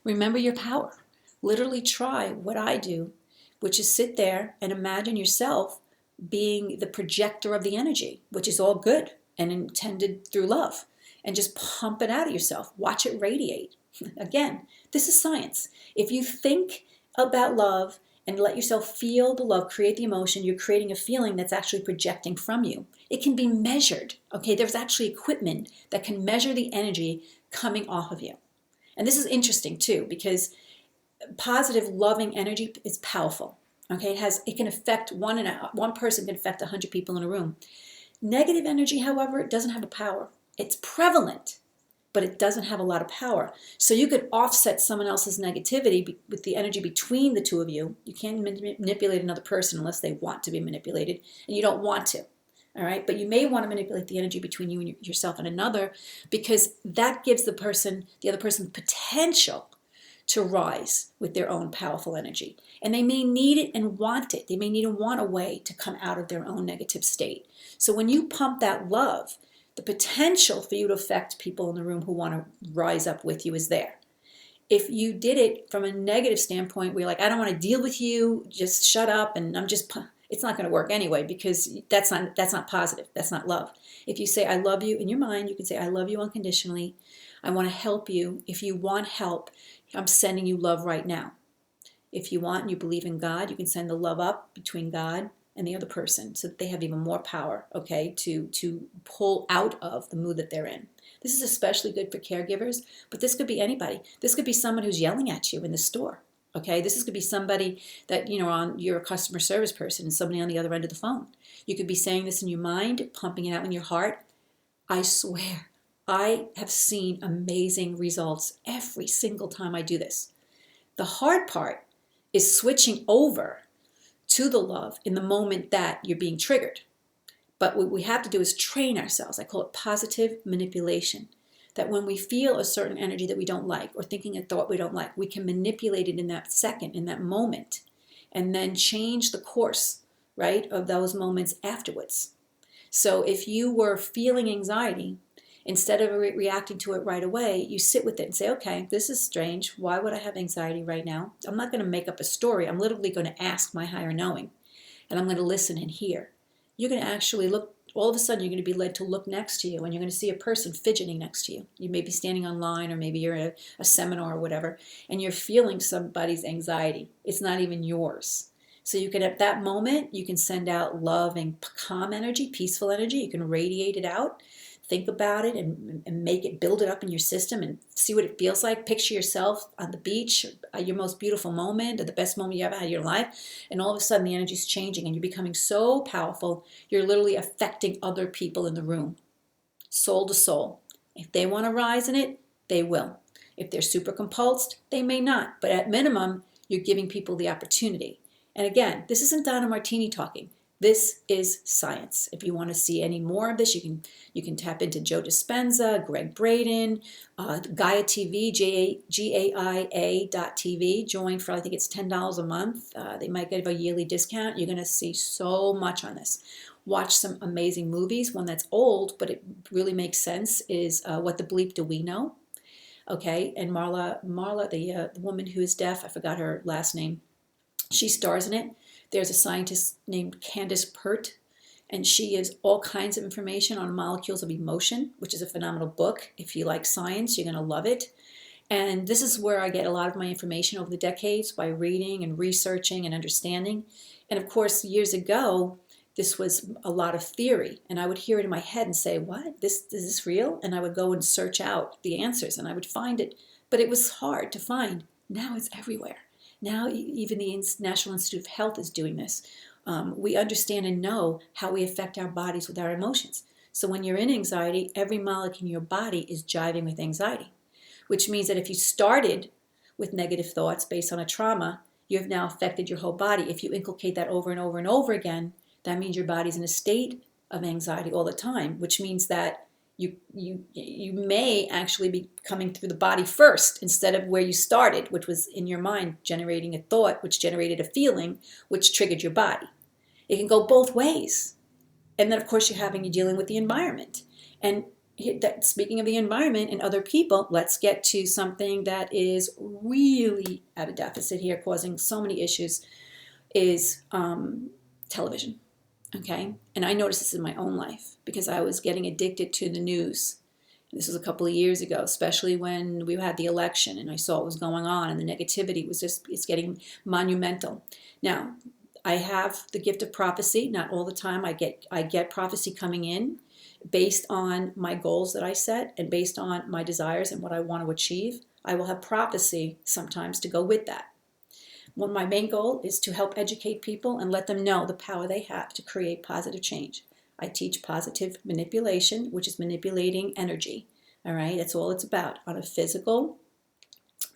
Remember your power. Literally try what I do, which is sit there and imagine yourself being the projector of the energy, which is all good and intended through love. And just pump it out of yourself. Watch it radiate. Again, this is science. If you think about love and let yourself feel the love, create the emotion, you're creating a feeling that's actually projecting from you. It can be measured. Okay, there's actually equipment that can measure the energy coming off of you. And this is interesting too, because positive, loving energy is powerful. Okay, it can affect one person can affect 100 people in a room. Negative energy, however, it doesn't have a power. It's prevalent, but it doesn't have a lot of power. So you could offset someone else's negativity with the energy between the two of you. You can't manipulate another person unless they want to be manipulated, and you don't want to. All right, but you may want to manipulate the energy between you and yourself and another, because that gives the other person potential to rise with their own powerful energy. And they may need it and want it. They may need and want a way to come out of their own negative state. So when you pump that love, the potential for you to affect people in the room who want to rise up with you is there. If you did it from a negative standpoint, where you're like, I don't want to deal with you, just shut up, and it's not going to work anyway, because that's not positive. That's not love. If you say, I love you, in your mind, you can say, I love you unconditionally. I want to help you. If you want help, I'm sending you love right now. If you want and you believe in God, you can send the love up between God and the other person so that they have even more power, okay, to pull out of the mood that they're in. This is especially good for caregivers, but this could be anybody. This could be someone who's yelling at you in the store, okay? This could be somebody that, you're a customer service person and somebody on the other end of the phone. You could be saying this in your mind, pumping it out in your heart. I swear, I have seen amazing results every single time I do this. The hard part is switching over to the love in the moment that you're being triggered. But what we have to do is train ourselves. I call it positive manipulation. That when we feel a certain energy that we don't like, or thinking a thought we don't like, we can manipulate it in that second, in that moment, and then change the course, right, of those moments afterwards. So if you were feeling anxiety, instead of reacting to it right away, you sit with it and say, okay, this is strange. Why would I have anxiety right now? I'm not going to make up a story. I'm literally going to ask my higher knowing, and I'm going to listen and hear. You're going to actually look, all of a sudden, you're going to be led to look next to you, and you're going to see a person fidgeting next to you. You may be standing online, or maybe you're at a seminar or whatever, and you're feeling somebody's anxiety. It's not even yours. So you can, at that moment, you can send out love and calm energy, peaceful energy. You can radiate it out. Think about it and make it, build it up in your system and see what it feels like. Picture yourself on the beach, your most beautiful moment, or the best moment you ever had in your life. And all of a sudden the energy's changing and you're becoming so powerful, you're literally affecting other people in the room, soul to soul. If they want to rise in it, they will. If they're super compulsed, they may not. But at minimum, you're giving people the opportunity. And again, this isn't Donna Martini talking. This is science. If you want to see any more of this, you can tap into Joe Dispenza, Greg Braden, Gaia TV, GAIA.tv. Join for, I think it's $10 a month. They might give a yearly discount. You're going to see so much on this. Watch some amazing movies. One that's old, but it really makes sense is What the Bleep Do We Know? Okay, and Marla, the woman who is deaf, I forgot her last name. She stars in it. There's a scientist named Candace Pert, and she gives all kinds of information on molecules of emotion, which is a phenomenal book. If you like science, you're going to love it. And this is where I get a lot of my information over the decades, by reading and researching and understanding. And of course, years ago, this was a lot of theory, and I would hear it in my head and say, what? Is this real? And I would go and search out the answers, and I would find it. But it was hard to find. Now it's everywhere. Now even the National Institute of Health is doing this. We understand and know how we affect our bodies with our emotions. So when you're in anxiety, every molecule in your body is jiving with anxiety, which means that if you started with negative thoughts based on a trauma, you have now affected your whole body. If you inculcate that over and over and over again, that means your body's in a state of anxiety all the time, which means that you may actually be coming through the body first instead of where you started, which was in your mind, generating a thought, which generated a feeling, which triggered your body. It can go both ways. And then, of course, you're dealing with the environment. And speaking of the environment and other people, let's get to something that is really at a deficit here, causing so many issues, is television. Okay, and I noticed this in my own life because I was getting addicted to the news. This was a couple of years ago, especially when we had the election and I saw what was going on, and the negativity was it's getting monumental. Now, I have the gift of prophecy. Not all the time. I get prophecy coming in based on my goals that I set and based on my desires and what I want to achieve. I will have prophecy sometimes to go with that. Well, my main goal is to help educate people and let them know the power they have to create positive change. I teach positive manipulation, which is manipulating energy. All right, that's all it's about on a physical,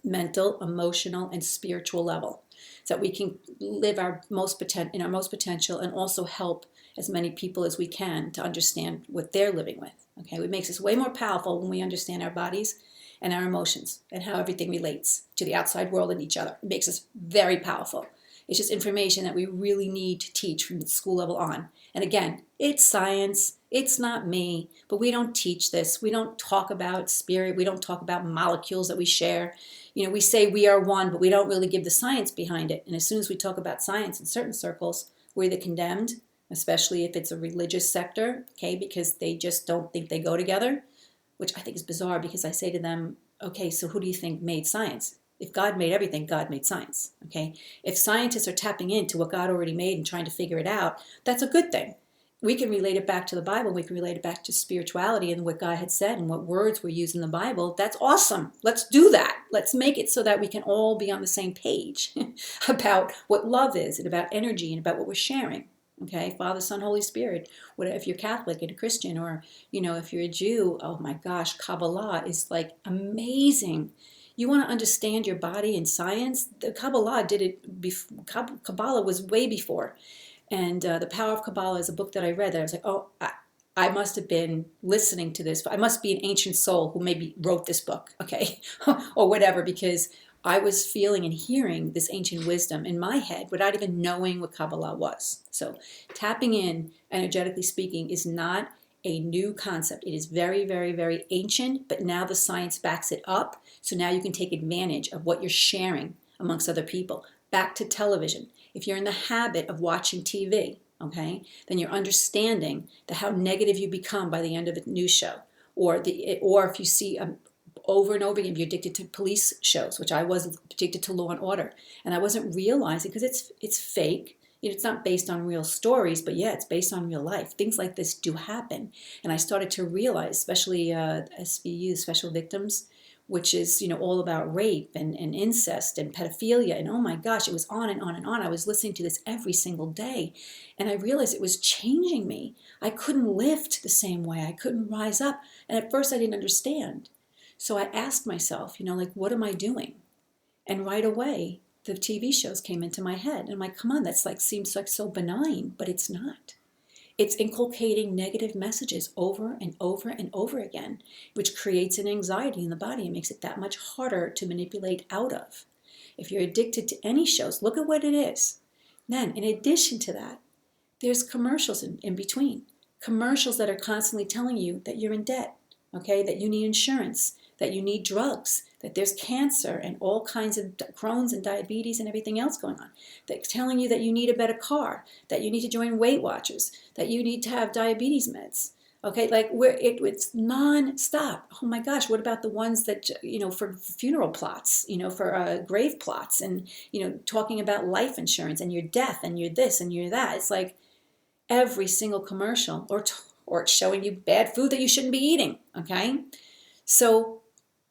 mental, emotional, and spiritual level, so that we can live in our most potential and also help as many people as we can to understand what they're living with. Okay, it makes us way more powerful when we understand our bodies and our emotions and how everything relates to the outside world and each other. It makes us very powerful. It's just information that we really need to teach from the school level on. And again, it's science. It's not me, but we don't teach this. We don't talk about spirit. We don't talk about molecules that we share. We say we are one, but we don't really give the science behind it. And as soon as we talk about science in certain circles, we're either condemned, especially if it's a religious sector, okay, because they just don't think they go together, which I think is bizarre, because I say to them, okay, so who do you think made science? If God made everything, God made science, okay? If scientists are tapping into what God already made and trying to figure it out, that's a good thing. We can relate it back to the Bible. We can relate it back to spirituality and what God had said and what words were used in the Bible. That's awesome. Let's do that. Let's make it so that we can all be on the same page about what love is and about energy and about what we're sharing. Okay, Father, Son, Holy Spirit. If you're Catholic and a Christian, or if you're a Jew, oh my gosh, Kabbalah is like amazing. You want to understand your body and science? The Kabbalah did it. Kabbalah was way before, and The Power of Kabbalah is a book that I read that I was like, oh, I must have been listening to this. I must be an ancient soul who maybe wrote this book, okay, or whatever, because I was feeling and hearing this ancient wisdom in my head without even knowing what Kabbalah was. So tapping in, energetically speaking, is not a new concept. It is very, very, very ancient, but now the science backs it up. So now you can take advantage of what you're sharing amongst other people. Back to television. If you're in the habit of watching TV, okay, then you're understanding how negative you become by the end of a news show. Or if you see over and over again, if you're addicted to police shows, which I was addicted to Law and Order, and I wasn't realizing, because it's fake. It's not based on real stories, but yeah, it's based on real life. Things like this do happen, and I started to realize, especially SVU, special victims, which is all about rape and incest and pedophilia, and oh my gosh, it was on and on and on. I was listening to this every single day, and I realized it was changing me. I couldn't lift the same way. I couldn't rise up, and at first I didn't understand. So I asked myself, like, what am I doing? And right away, the TV shows came into my head. And I'm like, come on, that's seems like so benign, but it's not. It's inculcating negative messages over and over and over again, which creates an anxiety in the body and makes it that much harder to manipulate out of. If you're addicted to any shows, look at what it is. Then, in addition to that, there's commercials in between. Commercials that are constantly telling you that you're in debt, okay, that you need insurance, that you need drugs, that there's cancer and all kinds of Crohn's and diabetes and everything else going on. They're telling you that you need a better car, that you need to join Weight Watchers, that you need to have diabetes meds. Okay, it's non-stop. Oh my gosh, what about the ones that, for funeral plots, for grave plots, and, talking about life insurance and you're deaf and you're this and you're that. It's like every single commercial, or it's showing you bad food that you shouldn't be eating, okay? So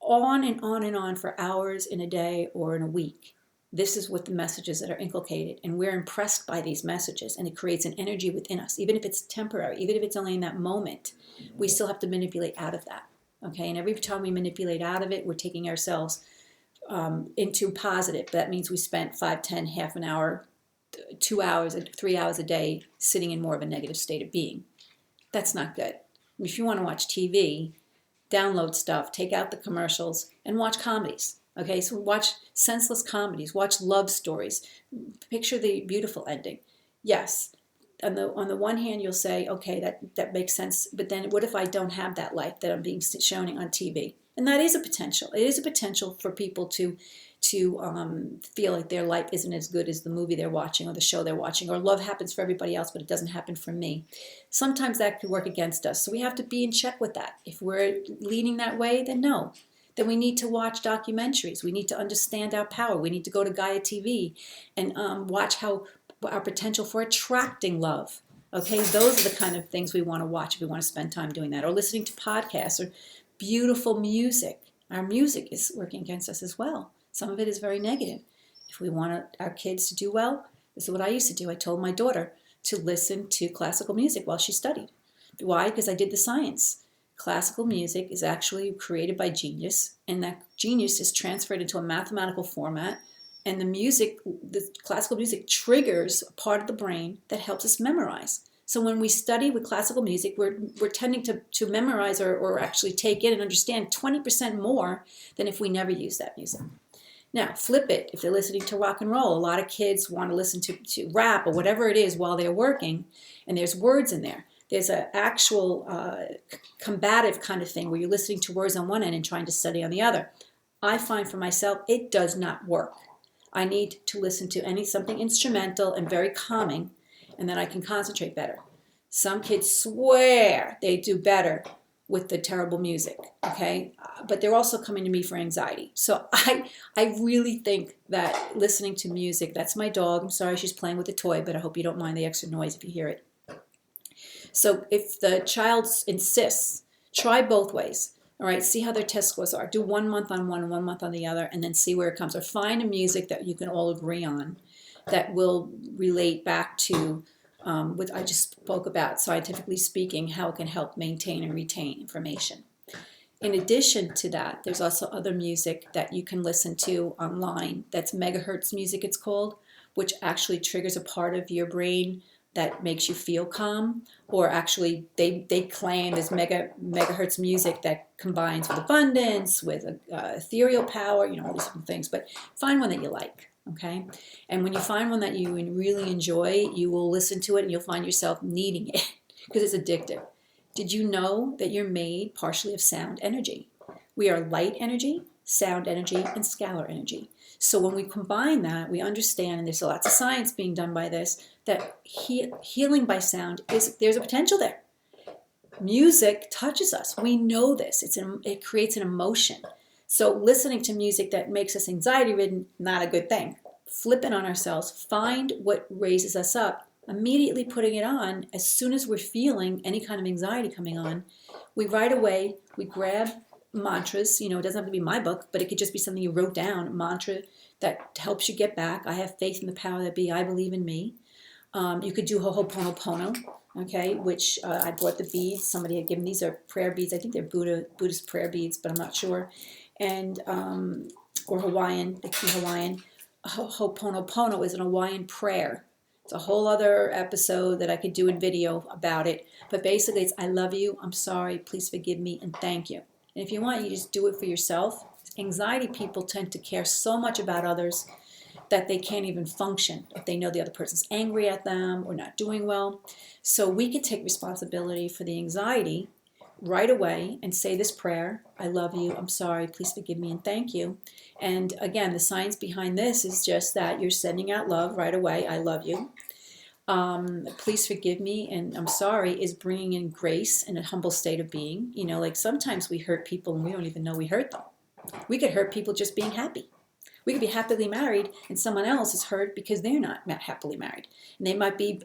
on and on and on for hours in a day or in a week. This is what the messages that are inculcated, and we're impressed by these messages, and it creates an energy within us. Even if it's temporary, even if it's only in that moment, we still have to manipulate out of that, okay? And every time we manipulate out of it, we're taking ourselves into positive. That means we spent 5, 10, half an hour, 2 hours, 3 hours a day sitting in more of a negative state of being. That's not good. If you want to watch TV, download stuff, take out the commercials, and watch comedies. Okay, so watch senseless comedies, watch love stories, picture the beautiful ending. Yes, on the one hand, you'll say, okay, that makes sense, but then what if I don't have that life that I'm being shown on TV? And that is a potential. It is a potential for people to feel like their life isn't as good as the movie they're watching or the show they're watching, or love happens for everybody else, but it doesn't happen for me. Sometimes that could work against us. So we have to be in check with that. If we're leaning that way, then no. Then we need to watch documentaries. We need to understand our power. We need to go to Gaia TV and watch how our potential for attracting love. Okay, those are the kind of things we want to watch if we want to spend time doing that, or listening to podcasts or beautiful music. Our music is working against us as well. Some of it is very negative. If we want our kids to do well, this is what I used to do. I told my daughter to listen to classical music while she studied. Why? Because I did the science. Classical music is actually created by genius, and that genius is transferred into a mathematical format, and the classical music triggers a part of the brain that helps us memorize. So when we study with classical music, we're tending to memorize or actually take in and understand 20% more than if we never use that music. Now, flip it. If they're listening to rock and roll, a lot of kids want to listen to rap or whatever it is while they're working, and there's words in there. There's an actual combative kind of thing where you're listening to words on one end and trying to study on the other. I find for myself, it does not work. I need to listen to something instrumental and very calming, and then I can concentrate better. Some kids swear they do better with the terrible music, okay? But they're also coming to me for anxiety. So I really think that listening to music, that's my dog. I'm sorry she's playing with a toy, but I hope you don't mind the extra noise if you hear it. So if the child insists, try both ways. All right, see how their test scores are. Do 1 month on one and 1 month on the other, and then see where it comes. Or find a music that you can all agree on that will relate back to what I just spoke about, scientifically speaking, how it can help maintain and retain information. In addition to that, there's also other music that you can listen to online. That's megahertz music, it's called, which actually triggers a part of your brain that makes you feel calm, or actually they claim there's megahertz music that combines with abundance, with ethereal power, all these different things. But find one that you like, okay? And when you find one that you really enjoy, you will listen to it and you'll find yourself needing it because it's addictive. Did you know that you're made partially of sound energy? We are light energy, sound energy, and scalar energy. So when we combine that, we understand, and there's lots of science being done by this, that healing by sound there's a potential there. Music touches us. We know this. It creates an emotion. So listening to music that makes us anxiety-ridden, not a good thing. Flip it on ourselves. Find what raises us up. Immediately putting it on, as soon as we're feeling any kind of anxiety coming on, we right away, we grab mantras. It doesn't have to be my book, but it could just be something you wrote down, a mantra that helps you get back. I have faith in the power that be. I believe in me. You could do Ho'oponopono, okay, which I bought the beads. Somebody had given. These are prayer beads. I think they're Buddhist prayer beads, but I'm not sure. And or Hawaiian, they could be Hawaiian. Ho'oponopono is an Hawaiian prayer. It's a whole other episode that I could do in video about it. But basically, it's I love you, I'm sorry, please forgive me, and thank you. And if you want, you just do it for yourself. Anxiety people tend to care so much about others that they can't even function if they know the other person's angry at them or not doing well. So we can take responsibility for the anxiety right away and say this prayer, I love you, I'm sorry, please forgive me, and thank you. And again, the science behind this is just that you're sending out love right away, I love you. Please forgive me and I'm sorry is bringing in grace and a humble state of being. Like sometimes we hurt people and we don't even know we hurt them. We could hurt people just being happy. We could be happily married and someone else is hurt because they're not happily married. And they might be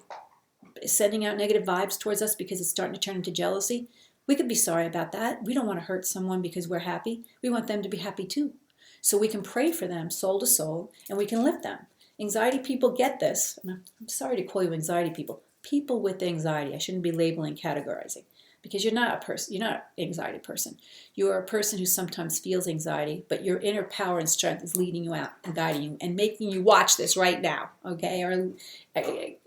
sending out negative vibes towards us because it's starting to turn into jealousy. We could be sorry about that. We don't want to hurt someone because we're happy. We want them to be happy too. So we can pray for them soul to soul and we can lift them. Anxiety people get this. I'm sorry to call you anxiety people. People with anxiety. I shouldn't be labeling, categorizing. Because you're not a person, you're not an anxiety person. You're a person who sometimes feels anxiety, but your inner power and strength is leading you out and guiding you and making you watch this right now, okay? Or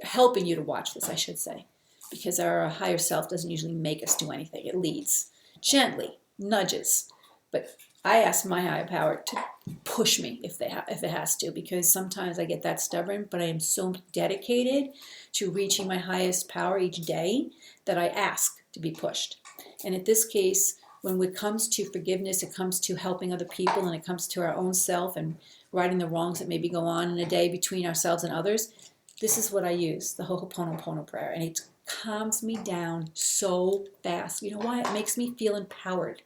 helping you to watch this, I should say. Because our higher self doesn't usually make us do anything. It leads gently, nudges. But I ask my higher power to push me if it has to, because sometimes I get that stubborn, but I am so dedicated to reaching my highest power each day that I ask to be pushed. And in this case, when it comes to forgiveness, it comes to helping other people, and it comes to our own self and righting the wrongs that maybe go on in a day between ourselves and others, this is what I use, the Ho'oponopono prayer, and it calms me down so fast. You know why? It makes me feel empowered.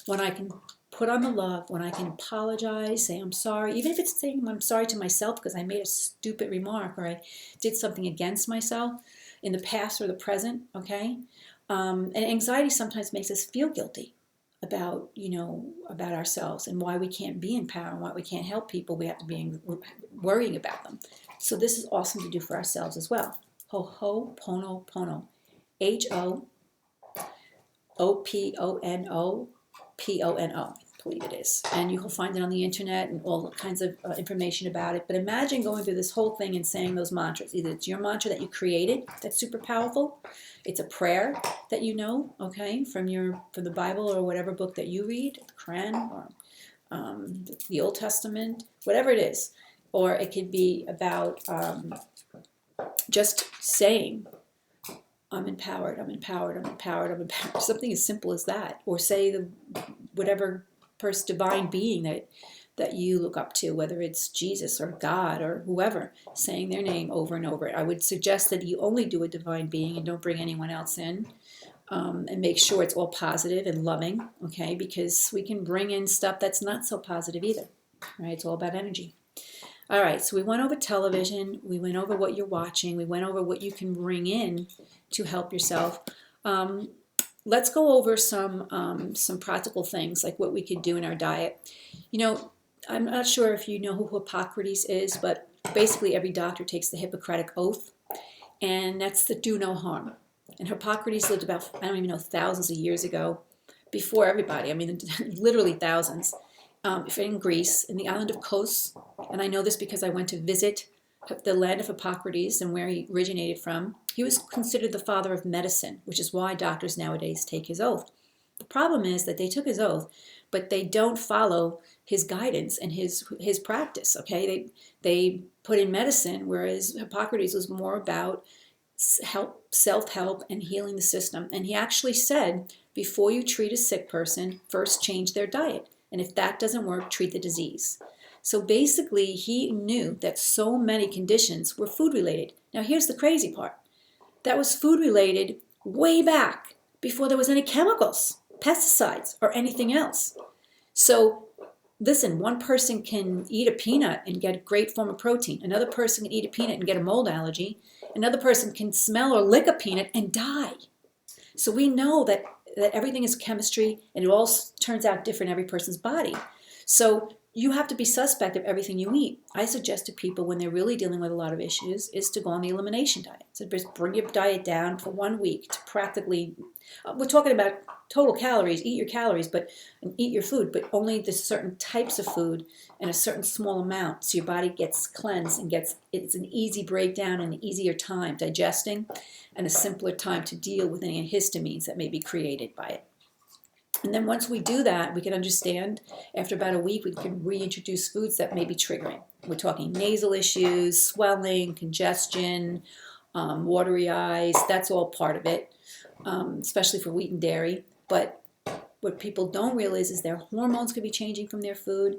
When I can put on the love, when I can apologize, say I'm sorry, even if it's saying I'm sorry to myself because I made a stupid remark or I did something against myself in the past or the present, okay? And anxiety sometimes makes us feel guilty about, about ourselves and why we can't be in power and why we can't help people. We have to be worrying about them. So this is awesome to do for ourselves as well. Ho'oponopono. Ho'oponopono. I believe it is. And you will find it on the internet and all kinds of information about it. But imagine going through this whole thing and saying those mantras. Either it's your mantra that you created that's super powerful. It's a prayer that you know, okay, from the Bible or whatever book that you read, the Quran or the Old Testament, whatever it is. Or it could be about just saying, I'm empowered, I'm empowered, I'm empowered, I'm empowered. Something as simple as that. Or say whatever divine being that you look up to, whether it's Jesus or God or whoever, saying their name over and over. I would suggest that you only do a divine being and don't bring anyone else in, and make sure it's all positive and loving, okay? Because we can bring in stuff that's not so positive either, right? It's all about energy. All right, so we went over television, we went over what you're watching, we went over what you can bring in to help yourself. Let's go over some practical things, like what we could do in our diet. I'm not sure if you know who Hippocrates is, but basically every doctor takes the Hippocratic Oath, and that's the do no harm. And Hippocrates lived about, I don't even know, thousands of years ago, before everybody. I mean, literally thousands. In Greece, in the island of Kos, and I know this because I went to visit the land of Hippocrates and where he originated from, he was considered the father of medicine, which is why doctors nowadays take his oath. The problem is that they took his oath, but they don't follow his guidance and his practice. Okay, they put in medicine, whereas Hippocrates was more about self-help and healing the system. And he actually said, before you treat a sick person, first change their diet. And if that doesn't work, treat the disease. So basically, he knew that so many conditions were food related. Now, here's the crazy part. That was food related way back before there was any chemicals, pesticides, or anything else. So listen, one person can eat a peanut and get a great form of protein. Another person can eat a peanut and get a mold allergy. Another person can smell or lick a peanut and die. So we know that everything is chemistry, and it all turns out different in every person's body. So you have to be suspect of everything you eat. I suggest to people when they're really dealing with a lot of issues is to go on the elimination diet. So just bring your diet down for 1 week to practically, we're talking about total calories, eat your calories, but eat your food, but only the certain types of food and a certain small amount, so your body gets cleansed and it's an easy breakdown and an easier time digesting and a simpler time to deal with any histamines that may be created by it. And then once we do that, we can understand, after about a week, we can reintroduce foods that may be triggering. We're talking nasal issues, swelling, congestion, watery eyes. That's all part of it, especially for wheat and dairy. But what people don't realize is their hormones could be changing from their food.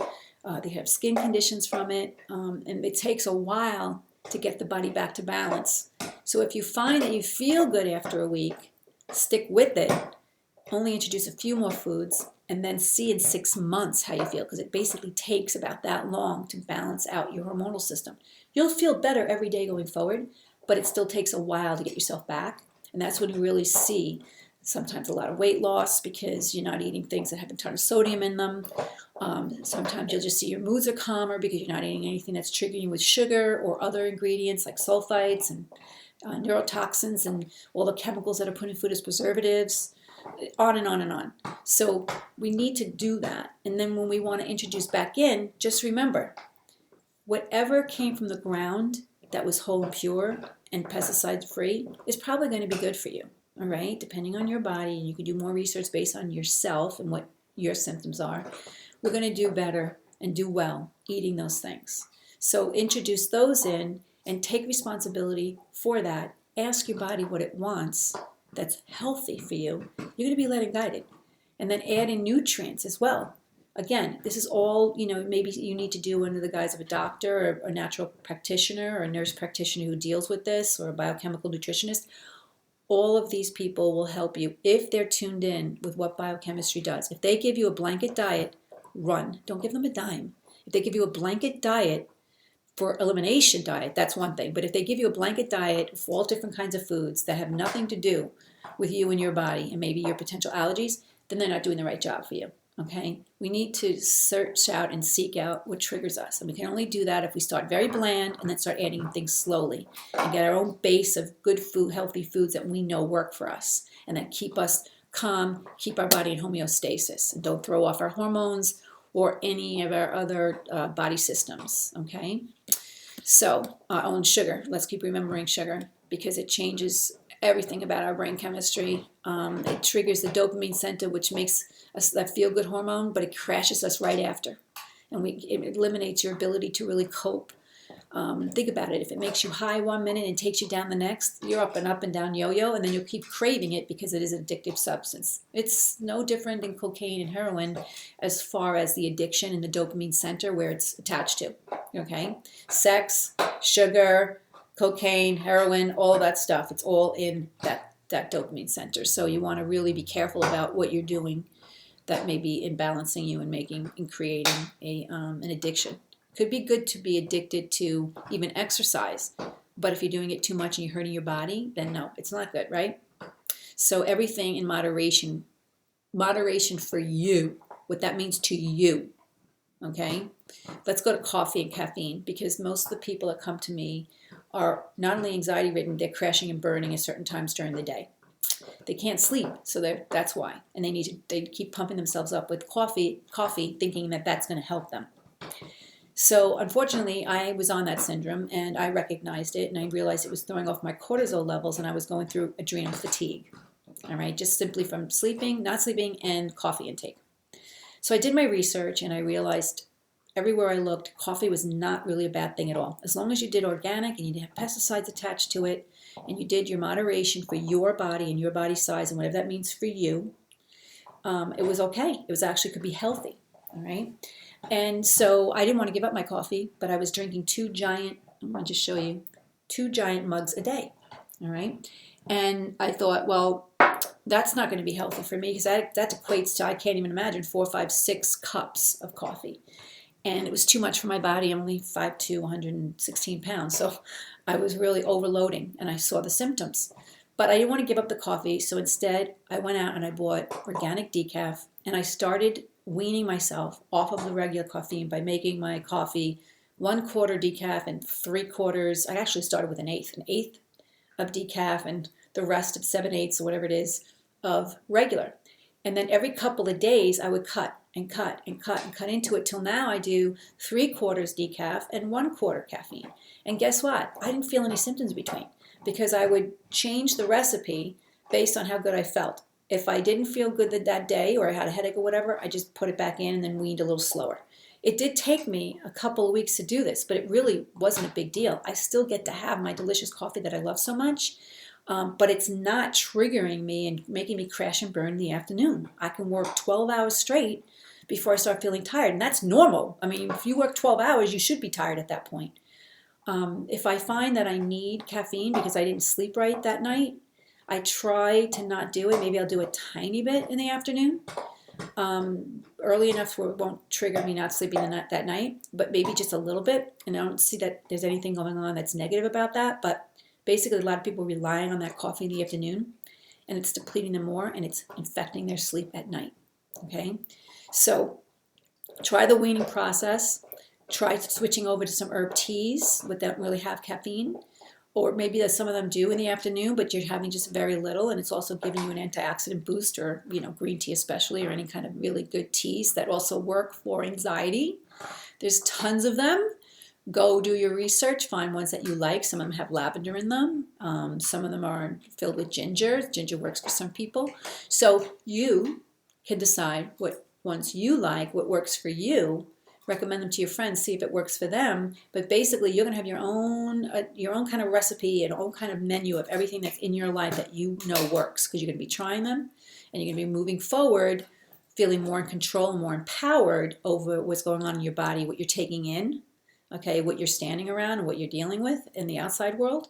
They have skin conditions from it, and it takes a while to get the body back to balance. So if you find that you feel good after a week, stick with it. Only introduce a few more foods, and then see in 6 months how you feel, because it basically takes about that long to balance out your hormonal system. You'll feel better every day going forward, but it still takes a while to get yourself back. And that's when you really see sometimes a lot of weight loss because you're not eating things that have a ton of sodium in them. Sometimes you'll just see your moods are calmer because you're not eating anything that's triggering you with sugar or other ingredients like sulfites and neurotoxins and all the chemicals that are put in food as preservatives. On and on and on. So we need to do that. And then when we want to introduce back in, just remember, whatever came from the ground that was whole and pure and pesticide free is probably going to be good for you. All right, depending on your body, and you can do more research based on yourself and what your symptoms are. We're going to do better and do well eating those things. So introduce those in and take responsibility for that. Ask your body what it wants that's healthy for you. You're going to be led and guided. And then add in nutrients as well. Again, this is all, maybe you need to do under the guise of a doctor or a natural practitioner or a nurse practitioner who deals with this or a biochemical nutritionist. All of these people will help you if they're tuned in with what biochemistry does. If they give you a blanket diet, run. Don't give them a dime. If they give you a blanket diet, for elimination diet, that's one thing. But if they give you a blanket diet of all different kinds of foods that have nothing to do with you and your body and maybe your potential allergies, then they're not doing the right job for you. Okay? We need to search out and seek out what triggers us. And we can only do that if we start very bland and then start adding things slowly and get our own base of good food, healthy foods that we know work for us and that keep us calm, keep our body in homeostasis, and don't throw off our hormones or any of our other body systems. Okay? So, and sugar. Let's keep remembering sugar because it changes everything about our brain chemistry. It triggers the dopamine center, which makes us that feel-good hormone, but it crashes us right after. And it eliminates your ability to really cope. Think about it. If it makes you high 1 minute and takes you down the next, you're up and down yo-yo, and then you'll keep craving it because it is an addictive substance. It's no different than cocaine and heroin as far as the addiction and the dopamine center where it's attached to. Okay? Sex, sugar, cocaine, heroin, all that stuff. It's all in that dopamine center. So you want to really be careful about what you're doing that may be imbalancing you and creating an addiction. Could be good to be addicted to even exercise, but if you're doing it too much and you're hurting your body, then no, it's not good, right? So everything in moderation. Moderation for you, what that means to you, okay? Let's go to coffee and caffeine because most of the people that come to me are not only anxiety-ridden, they're crashing and burning at certain times during the day. They can't sleep, so that's why. And they keep pumping themselves up with coffee thinking that that's going to help them. So unfortunately, I was on that syndrome and I recognized it and I realized it was throwing off my cortisol levels and I was going through adrenal fatigue. All right, just simply from sleeping, not sleeping, and coffee intake. So I did my research and I realized everywhere I looked, coffee was not really a bad thing at all. As long as you did organic and you didn't have pesticides attached to it and you did your moderation for your body and your body size and whatever that means for you, it was okay. It was actually could be healthy. All right. And so I didn't want to give up my coffee, but I was drinking I'm going to just show you, 2 giant mugs a day. All right. And I thought, well, that's not going to be healthy for me because that equates to, I can't even imagine, 4, 5, 6 cups of coffee. And it was too much for my body. I'm only 5'2", 116 pounds. So I was really overloading and I saw the symptoms. But I didn't want to give up the coffee. So instead, I went out and I bought organic decaf and I started weaning myself off of the regular caffeine by making my coffee 1/4 decaf and 3/4. I actually started with an eighth of decaf and the rest of 7/8 or whatever it is of regular. And then every couple of days I would cut and cut and cut and cut into it till now I do 3/4 decaf and 1/4 caffeine. And guess what? I didn't feel any symptoms between because I would change the recipe based on how good I felt. If I didn't feel good that day or I had a headache or whatever, I just put it back in and then weaned a little slower. It did take me a couple of weeks to do this, but it really wasn't a big deal. I still get to have my delicious coffee that I love so much. But it's not triggering me and making me crash and burn in the afternoon. I can work 12 hours straight before I start feeling tired, and that's normal. I mean, if you work 12 hours, you should be tired at that point. If I find that I need caffeine because I didn't sleep right that night, I try to not do it. Maybe I'll do a tiny bit in the afternoon, early enough where it won't trigger me not sleeping that night, but maybe just a little bit. And I don't see that there's anything going on that's negative about that, but basically, a lot of people are relying on that coffee in the afternoon, and it's depleting them more, and it's infecting their sleep at night, okay? So try the weaning process. Try switching over to some herb teas that don't really have caffeine, or maybe that some of them do in the afternoon, but you're having just very little, and it's also giving you an antioxidant boost, or green tea especially, or any kind of really good teas that also work for anxiety. There's tons of them. Go do your research, find ones that you like. Some of them have lavender in them. Some of them are filled with ginger. Ginger works for some people. So you can decide what ones you like, what works for you. Recommend them to your friends, see if it works for them. But basically, you're going to have your own kind of recipe, your own kind of menu of everything that's in your life that you know works, because you're going to be trying them and you're going to be moving forward, feeling more in control, more empowered over what's going on in your body, what you're taking in. Okay, what you're standing around and what you're dealing with in the outside world,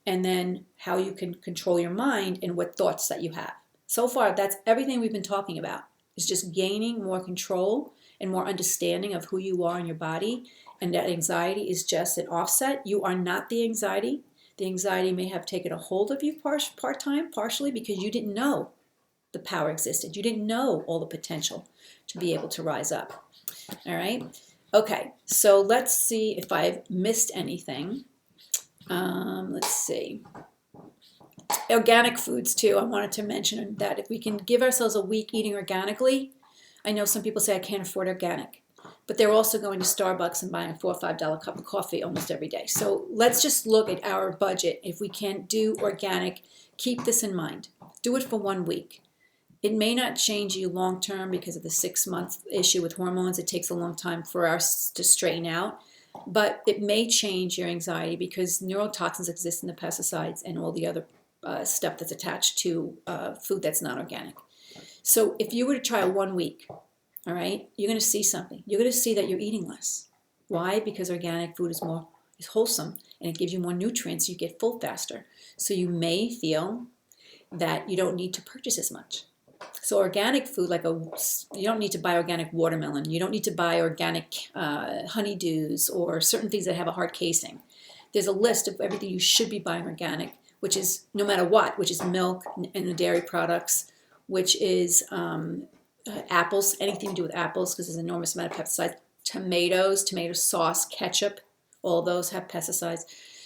and then how you can control your mind and what thoughts that you have. So far, that's everything we've been talking about, is just gaining more control and more understanding of who you are in your body, and that anxiety is just an offset. You are not the anxiety. The anxiety may have taken a hold of you partially because you didn't know the power existed. You didn't know all the potential to be able to rise up. All right? Okay, so let's see if I've missed anything. Let's see. Organic foods too. I wanted to mention that if we can give ourselves a week eating organically, I know some people say I can't afford organic, but they're also going to Starbucks and buying a $4 or $5 cup of coffee almost every day. So let's just look at our budget. If we can't do organic, keep this in mind. Do it for 1 week. It may not change you long term because of the 6-month issue with hormones. It takes a long time for us to straighten out. But it may change your anxiety because neurotoxins exist in the pesticides and all the other stuff that's attached to food that's not organic. So if you were to try 1 week, all right, you're going to see something. You're going to see that you're eating less. Why? Because organic food is wholesome and it gives you more nutrients. So you get full faster. So you may feel that you don't need to purchase as much. So organic food, you don't need to buy organic watermelon. You don't need to buy organic honeydews or certain things that have a hard casing. There's a list of everything you should be buying organic, which is no matter what, which is milk and the dairy products, which is apples, anything to do with apples because there's an enormous amount of pesticides, tomatoes, tomato sauce, ketchup, all those have pesticides.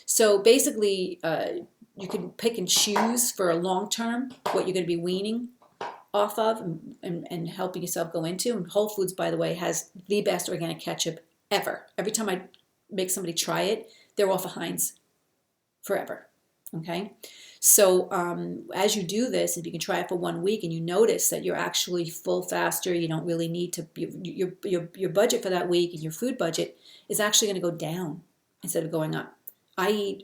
So basically, you can pick and choose for a long term what you're going to be weaning off of and helping yourself go into. And Whole Foods, by the way, has the best organic ketchup ever. Every time I make somebody try it, they're off of Heinz forever. Okay, so as you do this, if you can try it for 1 week and you notice that you're actually full faster, you don't really need to, your budget for that week and your food budget is actually going to go down instead of going up. I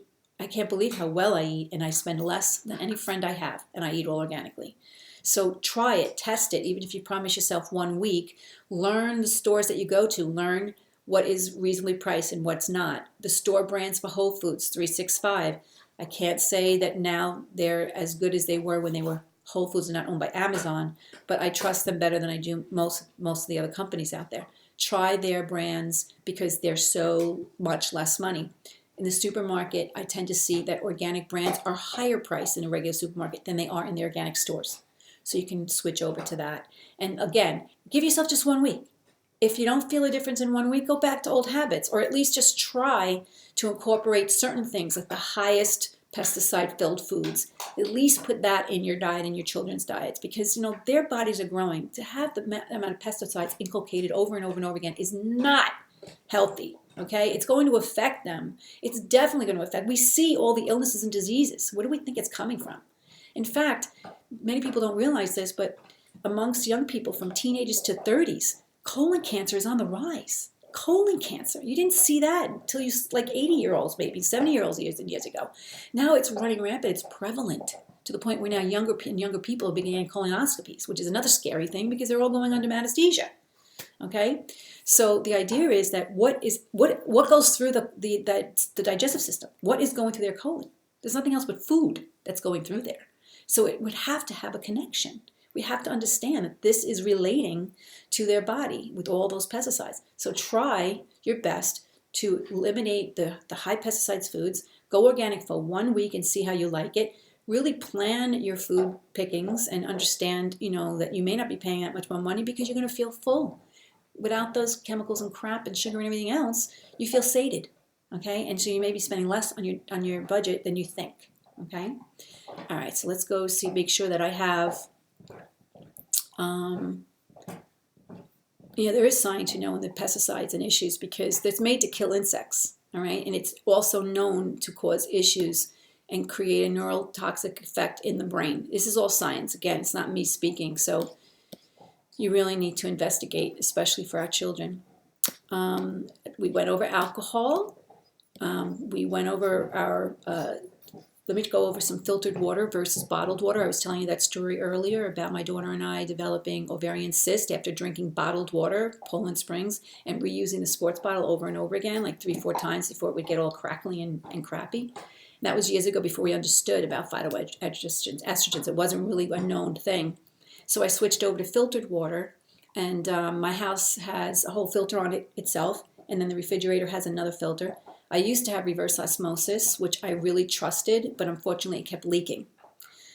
can't believe how well I eat, and I spend less than any friend I have, and I eat all organically. So try it, test it, even if you promise yourself 1 week. Learn the stores that you go to. Learn what is reasonably priced and what's not. The store brands for Whole Foods, 365. I can't say that now they're as good as they were when they were Whole Foods and not owned by Amazon, but I trust them better than I do most of the other companies out there. Try their brands because they're so much less money. In the supermarket, I tend to see that organic brands are higher priced in a regular supermarket than they are in the organic stores. So you can switch over to that. And again, give yourself just 1 week. If you don't feel a difference in 1 week, go back to old habits, or at least just try to incorporate certain things like the highest pesticide-filled foods. At least put that in your diet and your children's diets, because their bodies are growing. To have the amount of pesticides inculcated over and over and over again is not healthy. Okay, it's going to affect them. It's definitely going to affect. We see all the illnesses and diseases. Where do we think it's coming from? In fact, many people don't realize this, but amongst young people from teenagers to 30s, colon cancer is on the rise. Colon cancer. You didn't see that until you like 80-year-olds, maybe 70-year-olds years and years ago. Now it's running rampant. It's prevalent to the point where now younger people are beginning colonoscopies, which is another scary thing because they're all going under anesthesia. Okay, so the idea is that what goes through the digestive system? What is going through their colon? There's nothing else but food that's going through there. So it would have to have a connection. We have to understand that this is relating to their body with all those pesticides. So try your best to eliminate the high pesticides foods. Go organic for 1 week and see how you like it. Really plan your food pickings and understand, that you may not be paying that much more money because you're going to feel full. Without those chemicals and crap and sugar and everything else, you feel sated, okay? And so you may be spending less on your budget than you think, okay? All right, so let's go make sure that I have, there is science, in the pesticides and issues because it's made to kill insects, all right? And it's also known to cause issues and create a neurotoxic effect in the brain. This is all science. Again, it's not me speaking, so you really need to investigate, especially for our children. We went over alcohol. We went over let me go over some filtered water versus bottled water. I was telling you that story earlier about my daughter and I developing ovarian cyst after drinking bottled water, Poland Springs, and reusing the sports bottle over and over again, like 3-4 times before it would get all crackly and crappy. And that was years ago before we understood about phytoestrogens. It wasn't really a known thing. So I switched over to filtered water, and my house has a whole filter on it itself, and then the refrigerator has another filter. I used to have reverse osmosis, which I really trusted, but unfortunately it kept leaking.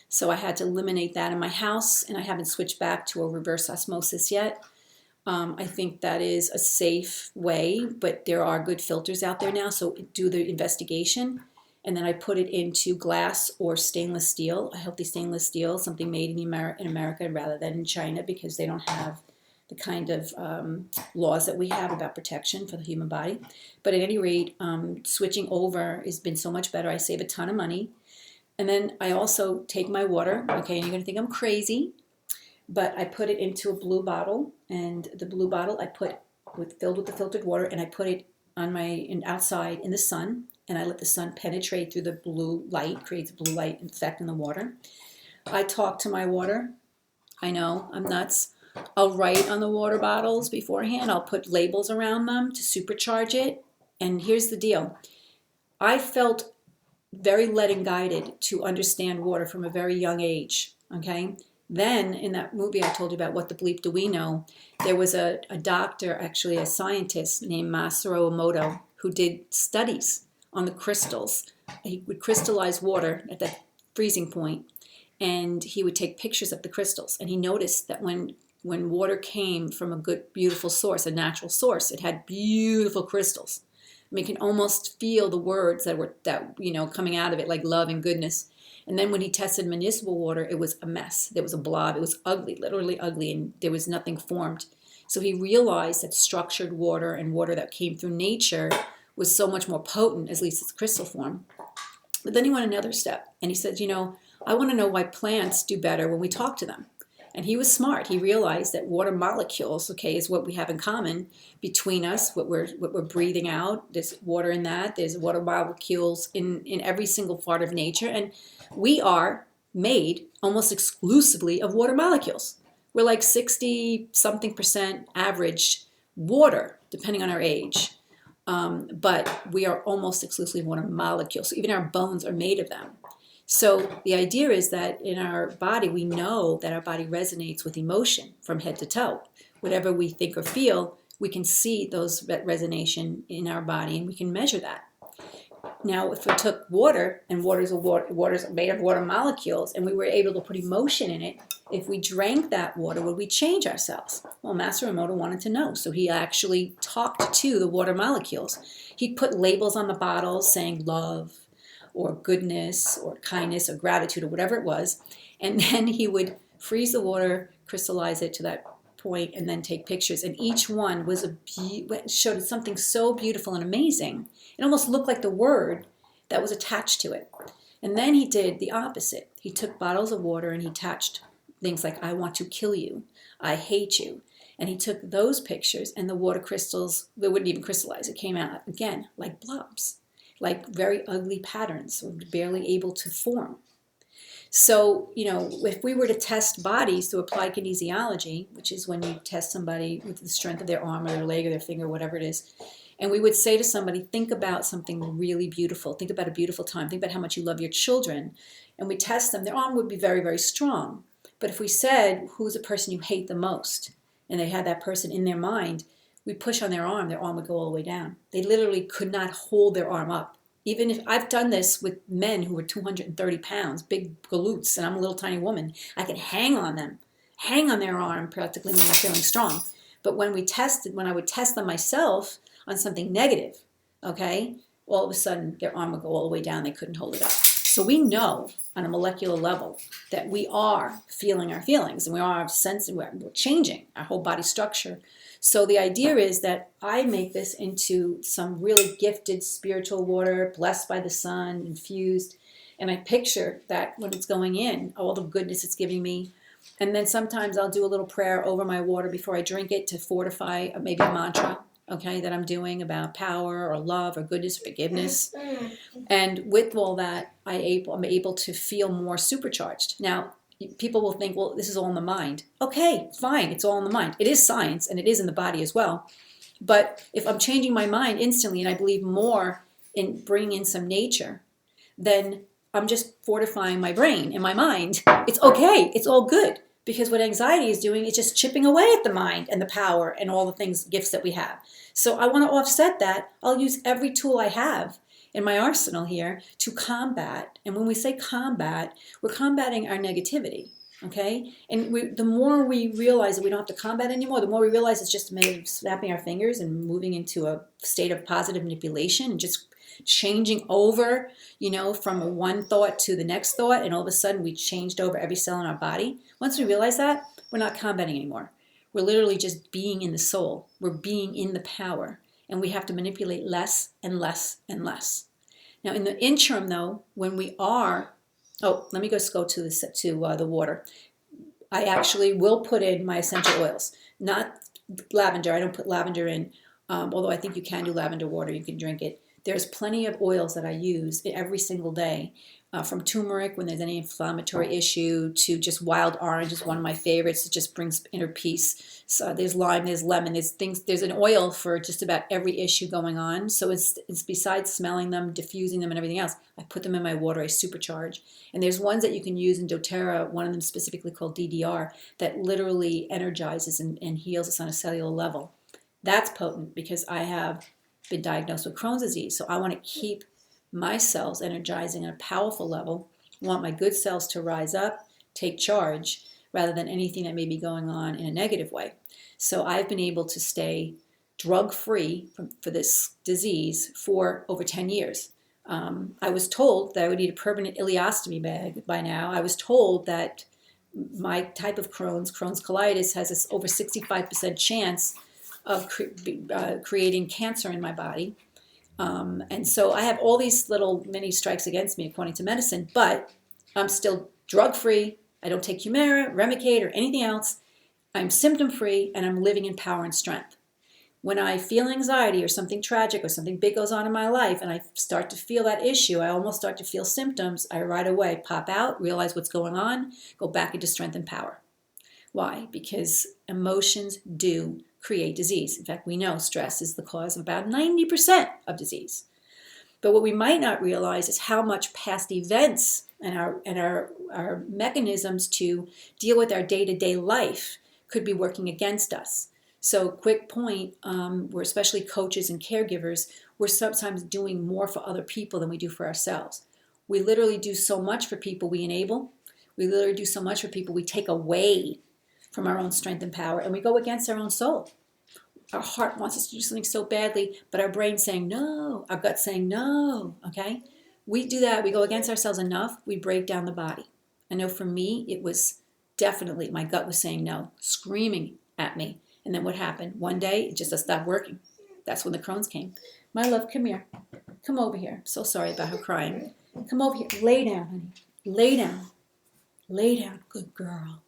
So I had to eliminate that in my house, and I haven't switched back to a reverse osmosis yet. I think that is a safe way, but there are good filters out there now, so do the investigation. And then I put it into glass or stainless steel, a healthy stainless steel, something made in America rather than in China, because they don't have the kind of laws that we have about protection for the human body. But at any rate, switching over has been so much better. I save a ton of money. And then I also take my water, okay, and you're going to think I'm crazy, but I put it into a blue bottle, and the blue bottle filled with the filtered water, and I put it on outside in the sun, and I let the sun penetrate through the blue light, creates a blue light effect in the water. I talk to my water. I know, I'm nuts. I'll write on the water bottles beforehand. I'll put labels around them to supercharge it. And here's the deal. I felt very led and guided to understand water from a very young age, okay? Then, in that movie I told you about, What the Bleep Do We Know, there was a doctor, actually a scientist named Masaru Emoto, who did studies on the crystals. He would crystallize water at that freezing point, and he would take pictures of the crystals. And he noticed that when water came from a good, beautiful source, a natural source, it had beautiful crystals. I mean, you can almost feel the words that coming out of it, like love and goodness. And then when he tested municipal water, it was a mess. There was a blob. It was ugly, literally ugly, and there was nothing formed. So he realized that structured water and water that came through nature was so much more potent, at least its crystal form. But then he went another step, and he said, I want to know why plants do better when we talk to them. And he was smart. He realized that water molecules, okay, is what we have in common between us, what we're breathing out. There's water in that. There's water molecules in every single part of nature. And we are made almost exclusively of water molecules. We're like 60-something% average water, depending on our age. But we are almost exclusively water molecules. So even our bones are made of them. So the idea is that in our body, we know that our body resonates with emotion from head to toe. Whatever we think or feel, we can see that resonation in our body, and we can measure that. Now, if we took water, and water's made of water molecules, and we were able to put emotion in it, if we drank that water, would we change ourselves? Well, Masaru Emoto wanted to know, so he actually talked to the water molecules. He put labels on the bottles saying love, or goodness, or kindness, or gratitude, or whatever it was, and then he would freeze the water, crystallize it to that point, and then take pictures. And each one was showed something so beautiful and amazing. It almost looked like the word that was attached to it. And then he did the opposite. He took bottles of water and he attached things like, I want to kill you, I hate you. And he took those pictures, and the water crystals, they wouldn't even crystallize. It came out, again, like blobs, like very ugly patterns, barely able to form. So, if we were to test bodies through applied kinesiology, which is when you test somebody with the strength of their arm or their leg or their finger, whatever it is, and we would say to somebody, think about something really beautiful. Think about a beautiful time. Think about how much you love your children. And we test them. Their arm would be very, very strong. But if we said, who's the person you hate the most? And they had that person in their mind, we push on their arm would go all the way down. They literally could not hold their arm up. Even if I've done this with men who are 230 pounds, big galoots, and I'm a little tiny woman, I can hang on their arm practically when they're feeling strong. But when I would test them myself on something negative, okay, all of a sudden their arm would go all the way down. They couldn't hold it up. So we know on a molecular level that we are feeling our feelings, and we are sensing, we're changing our whole body structure. So the idea is that I make this into some really gifted spiritual water, blessed by the sun, infused, and I picture that when it's going in, all the goodness it's giving me. And then sometimes I'll do a little prayer over my water before I drink it to fortify maybe a mantra, okay, that I'm doing about power or love or goodness, forgiveness. And with all that, I'm able to feel more supercharged. Now, people will think, well, this is all in the mind. Okay, fine, it's all in the mind. It is science, and it is in the body as well. But if I'm changing my mind instantly, and I believe more in bringing in some nature, then I'm just fortifying my brain and my mind. It's okay, it's all good. Because what anxiety is doing is just chipping away at the mind and the power and all the things, gifts that we have. So I want to offset that. I'll use every tool I have in my arsenal here to combat. And when we say combat, we're combating our negativity, okay? And the more we realize that we don't have to combat anymore, the more we realize it's just a matter of snapping our fingers and moving into a state of positive manipulation and just changing over, from one thought to the next thought, and all of a sudden we changed over every cell in our body. Once we realize that, we're not combating anymore. We're literally just being in the soul. We're being in the power, and we have to manipulate less and less and less. Now, in the interim, though, when we are, let me just go to the water. I actually will put in my essential oils, not lavender. I don't put lavender in, although I think you can do lavender water. You can drink it. There's plenty of oils that I use every single day, from turmeric when there's any inflammatory issue to just wild orange is one of my favorites. It just brings inner peace. So there's lime, there's lemon, there's an oil for just about every issue going on. So it's besides smelling them, diffusing them, and everything else, I put them in my water, I supercharge. And there's ones that you can use in doTERRA, one of them specifically called DDR, that literally energizes and heals us on a cellular level. That's potent because I have been diagnosed with Crohn's disease. So I want to keep my cells energizing at a powerful level. I want my good cells to rise up, take charge, rather than anything that may be going on in a negative way. So I've been able to stay drug-free for this disease for over 10 years. I was told that I would need a permanent ileostomy bag by now. I was told that my type of Crohn's colitis, has this over 65% chance of creating cancer in my body. And so I have all these little mini strikes against me according to medicine, but I'm still drug-free. I don't take Humira, Remicade, or anything else. I'm symptom-free, and I'm living in power and strength. When I feel anxiety or something tragic or something big goes on in my life and I start to feel that issue, I almost start to feel symptoms, I right away pop out, realize what's going on, go back into strength and power. Why? Because emotions do create disease. In fact, we know stress is the cause of about 90% of disease. But what we might not realize is how much past events and our mechanisms to deal with our day-to-day life could be working against us. So quick point, we're especially coaches and caregivers, we're sometimes doing more for other people than we do for ourselves. We literally do so much for people we enable. We literally do so much for people we take away from our own strength and power, and we go against our own soul. Our heart wants us to do something so badly, but our brain's saying no, our gut's saying no, okay? We do that, we go against ourselves enough, we break down the body. I know for me, it was definitely, my gut was saying no, screaming at me. And then what happened? One day, it just stopped working. That's when the Crohn's came. My love, come here. Come over here. I'm so sorry about her crying. Come over here. Lay down, honey. Lay down. Lay down. Good girl.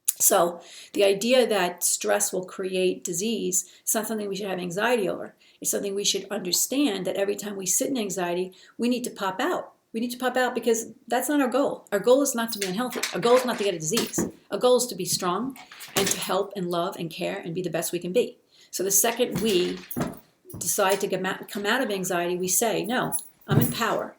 So the idea that stress will create disease is not something we should have anxiety over. It's something we should understand that every time we sit in anxiety, we need to pop out. We need to pop out because that's not our goal. Our goal is not to be unhealthy. Our goal is not to get a disease. Our goal is to be strong and to help and love and care and be the best we can be. So the second we decide to come out of anxiety, we say, no, I'm in power.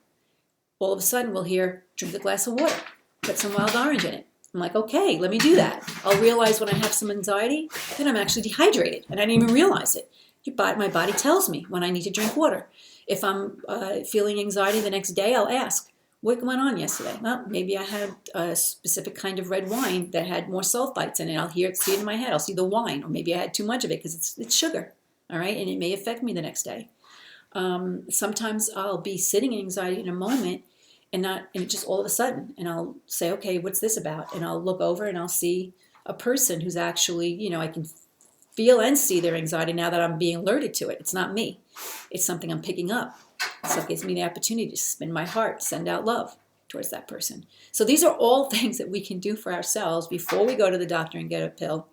All of a sudden we'll hear, drink a glass of water, put some wild orange in it. I'm like, okay, let me do that. I'll realize when I have some anxiety that I'm actually dehydrated and I didn't even realize it. My body tells me when I need to drink water. If I'm feeling anxiety the next day, I'll ask, what went on yesterday? Well, maybe I had a specific kind of red wine that had more sulfites in it. I'll see it in my head. I'll see the wine. Or maybe I had too much of it because it's sugar, all right? And it may affect me the next day. Sometimes I'll be sitting in anxiety in a moment and it just all of a sudden, and I'll say, okay, what's this about? And I'll look over and I'll see a person who's actually, I can feel and see their anxiety now that I'm being alerted to it. It's not me. It's something I'm picking up. So it gives me the opportunity to spin my heart, send out love towards that person. So these are all things that we can do for ourselves before we go to the doctor and get a pill.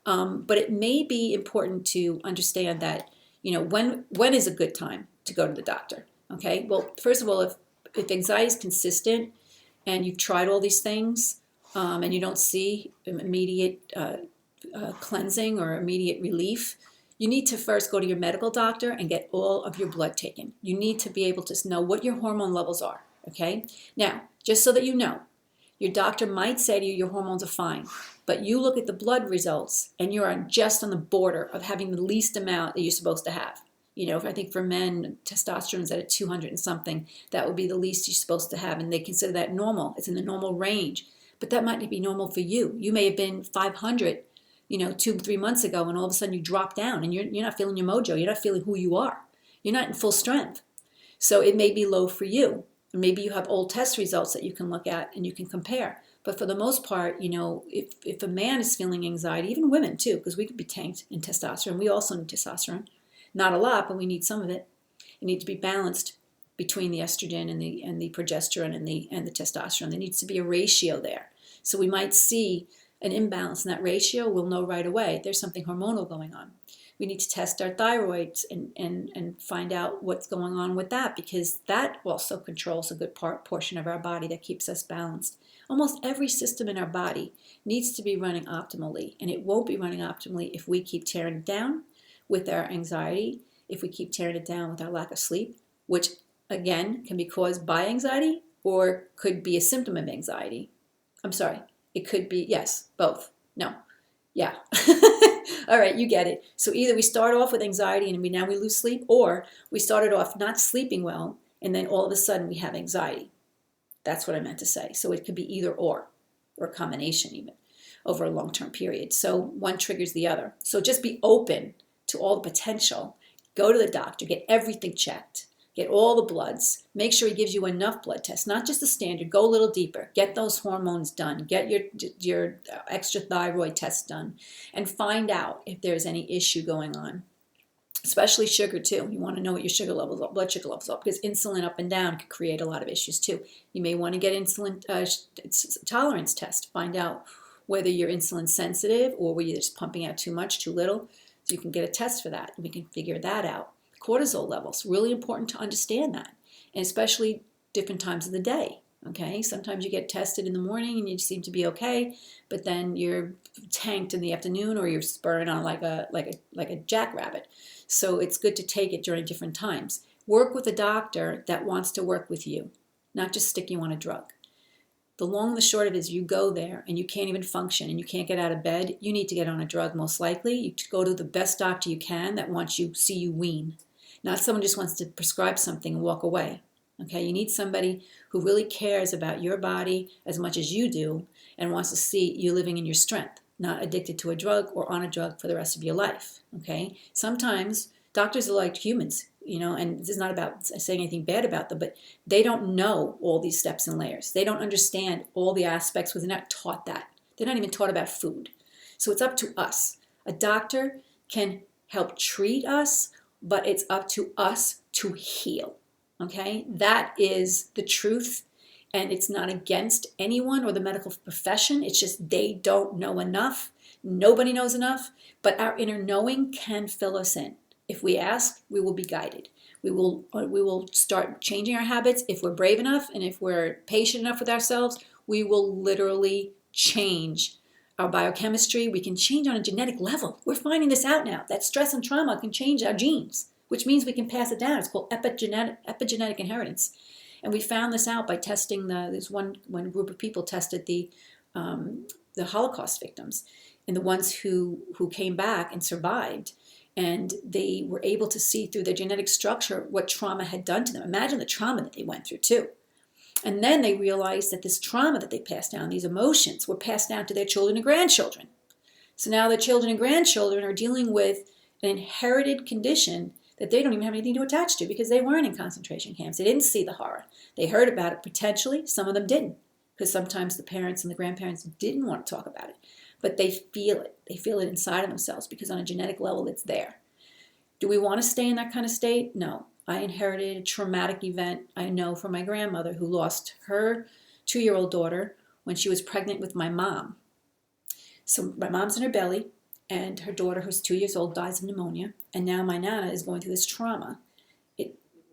But it may be important to understand that, when is a good time to go to the doctor? Okay. Well, first of all, if anxiety is consistent and you've tried all these things and you don't see immediate cleansing or immediate relief, you need to first go to your medical doctor and get all of your blood taken. You need to be able to know what your hormone levels are, okay? Now, just so that you know, your doctor might say to you your hormones are fine, but you look at the blood results and you're just on the border of having the least amount that you're supposed to have. I think for men, testosterone is at 200 and something. That would be the least you're supposed to have, and they consider that normal. It's in the normal range, but that might not be normal for you. You may have been 500 2-3 months ago, and all of a sudden you drop down and you're not feeling your mojo. You're not feeling who you are. You're not in full strength. So it may be low for you. And maybe you have old test results that you can look at and you can compare. But for the most part, if a man is feeling anxiety, even women too, because we could be tanked in testosterone. We also need testosterone. Not a lot, but we need some of it. It needs to be balanced between the estrogen and the progesterone and the testosterone. There needs to be a ratio there. So we might see an imbalance in that ratio. We'll know right away there's something hormonal going on. We need to test our thyroids and find out what's going on with that, because that also controls a good portion of our body that keeps us balanced. Almost every system in our body needs to be running optimally, and it won't be running optimally if we keep tearing it down with our anxiety, if we keep tearing it down with our lack of sleep, which again can be caused by anxiety or could be a symptom of anxiety. I'm sorry. It could be, yes, both. No. Yeah. All right, you get it. So either we start off with anxiety and now we lose sleep, or we started off not sleeping well and then all of a sudden we have anxiety. That's what I meant to say. So it could be either or a combination even over a long-term period. So one triggers the other. So just be open to all the potential. Go to the doctor, get everything checked. Get all the bloods. Make sure he gives you enough blood tests, not just the standard. Go a little deeper. Get those hormones done. Get your extra thyroid tests done, and find out if there's any issue going on. Especially sugar too. You want to know what your sugar levels are, blood sugar levels are, because insulin up and down can create a lot of issues too. You may want to get insulin tolerance test. Find out whether you're insulin sensitive or whether you're just pumping out too much, too little. So you can get a test for that, and we can figure that out. Cortisol levels, really important to understand that, and especially different times of the day. Okay, sometimes you get tested in the morning and you seem to be okay, but then you're tanked in the afternoon, or you're spurring on like a jackrabbit. So it's good to take it during different times. Work with a doctor that wants to work with you, not just stick you on a drug. The long and the short of it is, you go there and you can't even function and you can't get out of bed, you need to get on a drug most likely. You go to the best doctor you can that wants you see you wean. Not someone just wants to prescribe something and walk away. Okay, you need somebody who really cares about your body as much as you do and wants to see you living in your strength, not addicted to a drug or on a drug for the rest of your life. Okay, sometimes doctors are like humans, and this is not about saying anything bad about them, but they don't know all these steps and layers. They don't understand all the aspects because they're not taught that. They're not even taught about food. So it's up to us. A doctor can help treat us, but it's up to us to heal. Okay, that is the truth, and it's not against anyone or the medical profession. It's just they don't know enough. Nobody knows enough, but our inner knowing can fill us in. If we ask, we will be guided. We will start changing our habits if we're brave enough, and if we're patient enough with ourselves, we will literally change our biochemistry. We can change on a genetic level. We're finding this out now, that stress and trauma can change our genes, which means we can pass it down. It's called epigenetic inheritance. And we found this out by testing there's one group of people tested the Holocaust victims, and the ones who came back and survived. And they were able to see through their genetic structure what trauma had done to them. Imagine the trauma that they went through too. And then they realized that this trauma that they passed down, these emotions, were passed down to their children and grandchildren. So now the children and grandchildren are dealing with an inherited condition that they don't even have anything to attach to, because they weren't in concentration camps. They didn't see the horror. They heard about it potentially. Some of them didn't, because sometimes the parents and the grandparents didn't want to talk about it. But they feel it. They feel it inside of themselves, because on a genetic level, it's there. Do we want to stay in that kind of state? No. I inherited a traumatic event, I know, from my grandmother, who lost her 2-year-old daughter when she was pregnant with my mom. So my mom's in her belly, and her daughter, who's 2 years old, dies of pneumonia. And now my Nana is going through this trauma.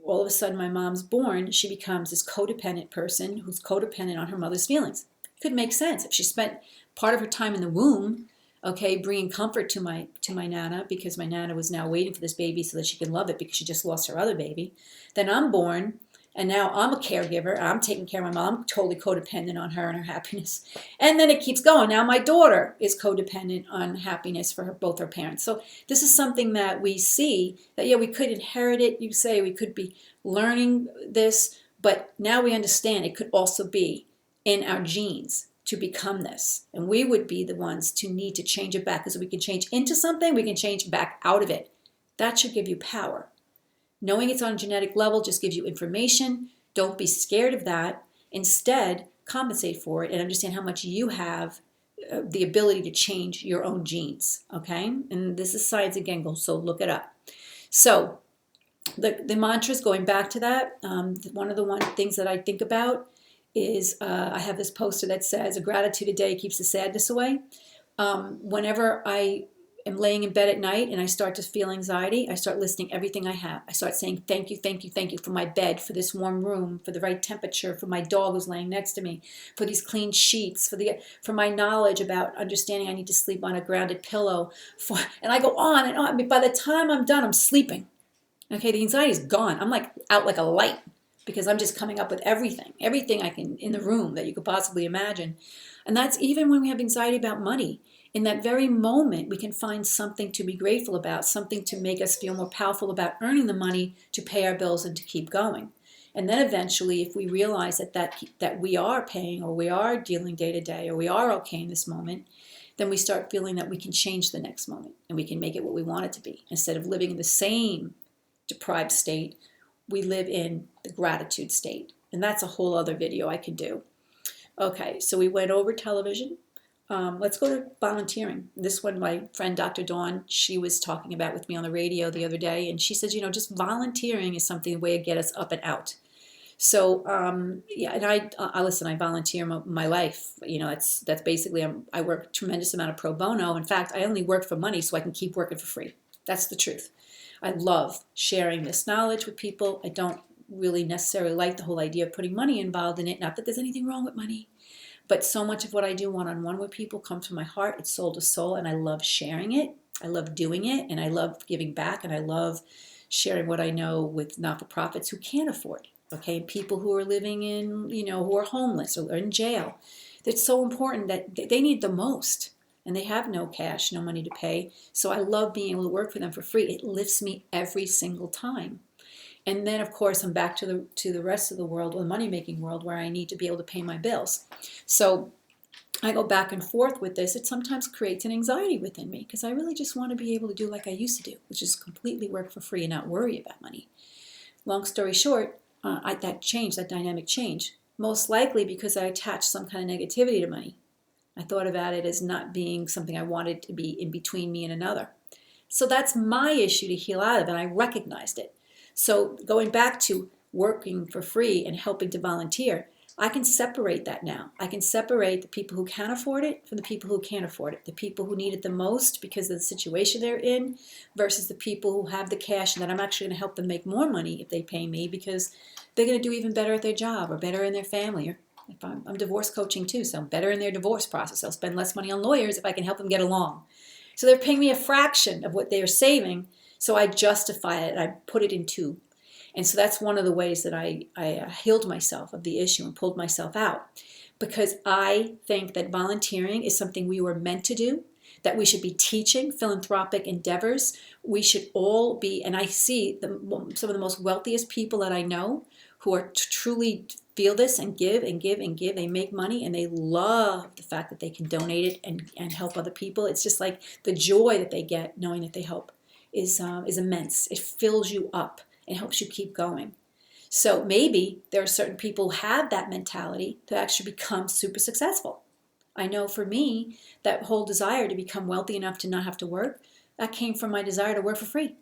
All of a sudden, my mom's born, she becomes this codependent person who's codependent on her mother's feelings. It could make sense if she spent part of her time in the womb, okay, bringing comfort to my Nana, because my Nana was now waiting for this baby so that she could love it because she just lost her other baby. Then I'm born, and now I'm a caregiver. I'm taking care of my mom. I'm totally codependent on her and her happiness. And then it keeps going. Now my daughter is codependent on happiness for both her parents. So this is something that we see that, yeah, we could inherit it. You say we could be learning this, but now we understand it could also be in our genes to become this. And we would be the ones to need to change it back, because we can change into something, we can change back out of it. That should give you power. Knowing it's on a genetic level just gives you information. Don't be scared of that. Instead, compensate for it and understand how much you have the ability to change your own genes, okay? And this is science again, so look it up. So the mantras, going back to that, one of the things that I think about is I have this poster that says, a gratitude a day keeps the sadness away. Whenever I am laying in bed at night and I start to feel anxiety, I start listing everything I have. I start saying, thank you, thank you, thank you for my bed, for this warm room, for the right temperature, for my dog who's laying next to me, for these clean sheets, for my knowledge about understanding I need to sleep on a grounded pillow. And I go on and on. I mean, by the time I'm done, I'm sleeping. Okay, the anxiety is gone. I'm like out like a light, because I'm just coming up with everything I can in the room that you could possibly imagine. And that's even when we have anxiety about money. In that very moment, we can find something to be grateful about, something to make us feel more powerful about earning the money to pay our bills and to keep going. And then eventually, if we realize that we are paying, or we are dealing day to day, or we are okay in this moment, then we start feeling that we can change the next moment and we can make it what we want it to be. Instead of living in the same deprived state, we live in the gratitude state. And that's a whole other video I could do. Okay, so we went over television. Let's go to volunteering. This one, my friend Dr. Dawn, she was talking about with me on the radio the other day, and she says, just volunteering is something, a way to get us up and out. So yeah, and I listen. I volunteer my life. That's basically I work a tremendous amount of pro bono. In fact, I only work for money so I can keep working for free. That's the truth. I love sharing this knowledge with people. I don't really necessarily like the whole idea of putting money involved in it. Not that there's anything wrong with money, but so much of what I do one-on-one with people comes from my heart. It's soul to soul, and I love sharing it. I love doing it, and I love giving back, and I love sharing what I know with not-for-profits who can't afford. Okay, people who are living in, who are homeless or in jail. It's so important that they need the most, and they have no cash, no money to pay. So I love being able to work for them for free. It lifts me every single time. And then, of course, I'm back to the rest of the world, or the money-making world, where I need to be able to pay my bills. So I go back and forth with this. It sometimes creates an anxiety within me because I really just want to be able to do like I used to do, which is completely work for free and not worry about money. Long story short, that dynamic changed, most likely because I attached some kind of negativity to money. I thought about it as not being something I wanted to be in between me and another. So that's my issue to heal out of, and I recognized it. So going back to working for free and helping to volunteer, I can separate that now. I can separate the people who can afford it from the people who can't afford it. The people who need it the most because of the situation they're in versus the people who have the cash and that I'm actually going to help them make more money if they pay me because they're going to do even better at their job or better in their family. Or if I'm divorce coaching too, so I'm better in their divorce process. They'll spend less money on lawyers if I can help them get along. So they're paying me a fraction of what they're saving, so I justify it and I put it in two. And so that's one of the ways that I healed myself of the issue and pulled myself out. Because I think that volunteering is something we were meant to do, that we should be teaching philanthropic endeavors. We should all be, and I see some of the most wealthiest people that I know who are truly feel this and give and give and give. They make money and they love the fact that they can donate it and help other people. It's just like the joy that they get knowing that they help is immense. It fills you up. It helps you keep going. So maybe there are certain people who have that mentality to actually become super successful. I know for me, that whole desire to become wealthy enough to not have to work, that came from my desire to work for free.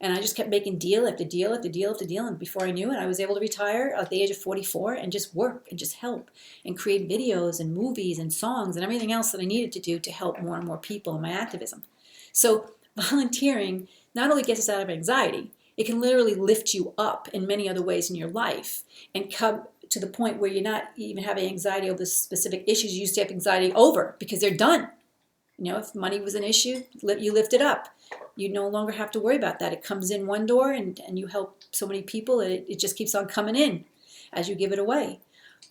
And I just kept making deal after deal after deal after deal. And before I knew it, I was able to retire at the age of 44 and just work and just help and create videos and movies and songs and everything else that I needed to do to help more and more people in my activism. So volunteering not only gets us out of anxiety, it can literally lift you up in many other ways in your life and come to the point where you're not even having anxiety over the specific issues you used to have anxiety over because they're done. If money was an issue, you lift it up. You no longer have to worry about that. It comes in one door and you help so many people that it just keeps on coming in as you give it away.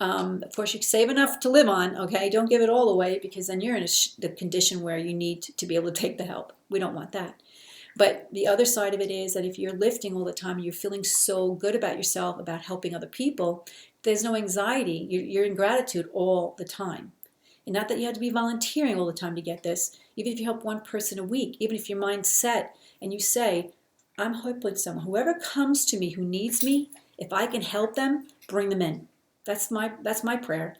Of course, you save enough to live on, okay? Don't give it all away because then you're in the condition where you need to be able to take the help. We don't want that. But the other side of it is that if you're lifting all the time and you're feeling so good about yourself, about helping other people, there's no anxiety. You're in gratitude all the time. And not that you have to be volunteering all the time to get this. Even if you help one person a week, even if your mind's set and you say, I'm helping someone. Whoever comes to me who needs me, if I can help them, bring them in. That's my prayer.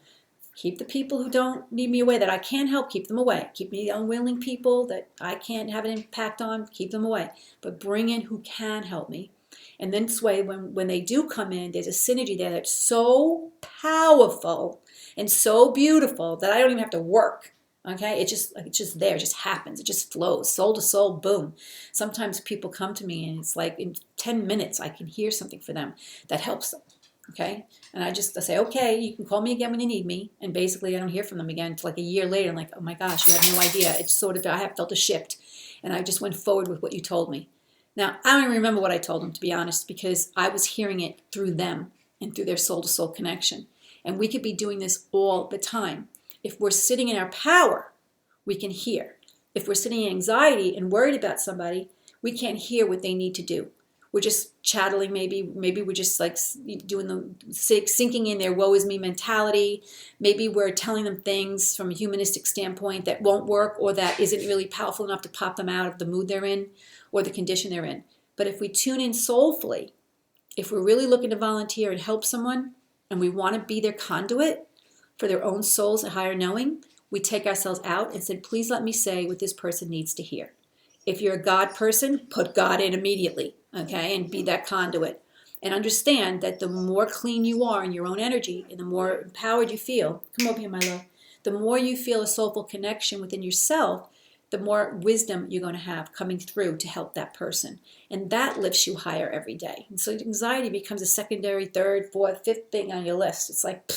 Keep the people who don't need me away, that I can't help, keep them away. Keep me the unwilling people that I can't have an impact on, keep them away. But bring in who can help me. And then this way, when they do come in, there's a synergy there that's so powerful and so beautiful that I don't even have to work. Okay, it's just there, it just happens, it just flows, soul to soul, boom. Sometimes people come to me and it's like in 10 minutes I can hear something for them that helps them. Okay, and I say, okay, you can call me again when you need me. And basically I don't hear from them again until like a year later. I'm like, oh my gosh, you have no idea. It's sort of, I have felt a shift and I just went forward with what you told me. Now, I don't even remember what I told them, to be honest, because I was hearing it through them and through their soul-to-soul connection. And we could be doing this all the time. If we're sitting in our power, we can hear. If we're sitting in anxiety and worried about somebody, we can't hear what they need to do. We're just chattling, maybe we're just like doing sinking in their woe is me mentality. Maybe we're telling them things from a humanistic standpoint that won't work or that isn't really powerful enough to pop them out of the mood they're in or the condition they're in. But if we tune in soulfully If we're really looking to volunteer and help someone, and we want to be their conduit for their own souls and higher knowing, we take ourselves out and said, please let me say what this person needs to hear. If you're a God person, put God in immediately, okay, and be that conduit. And understand that the more clean you are in your own energy and the more empowered you feel, come over here, my love, the more you feel a soulful connection within yourself, the more wisdom you're going to have coming through to help that person. And that lifts you higher every day. And so anxiety becomes a secondary, third, fourth, fifth thing on your list. It's like,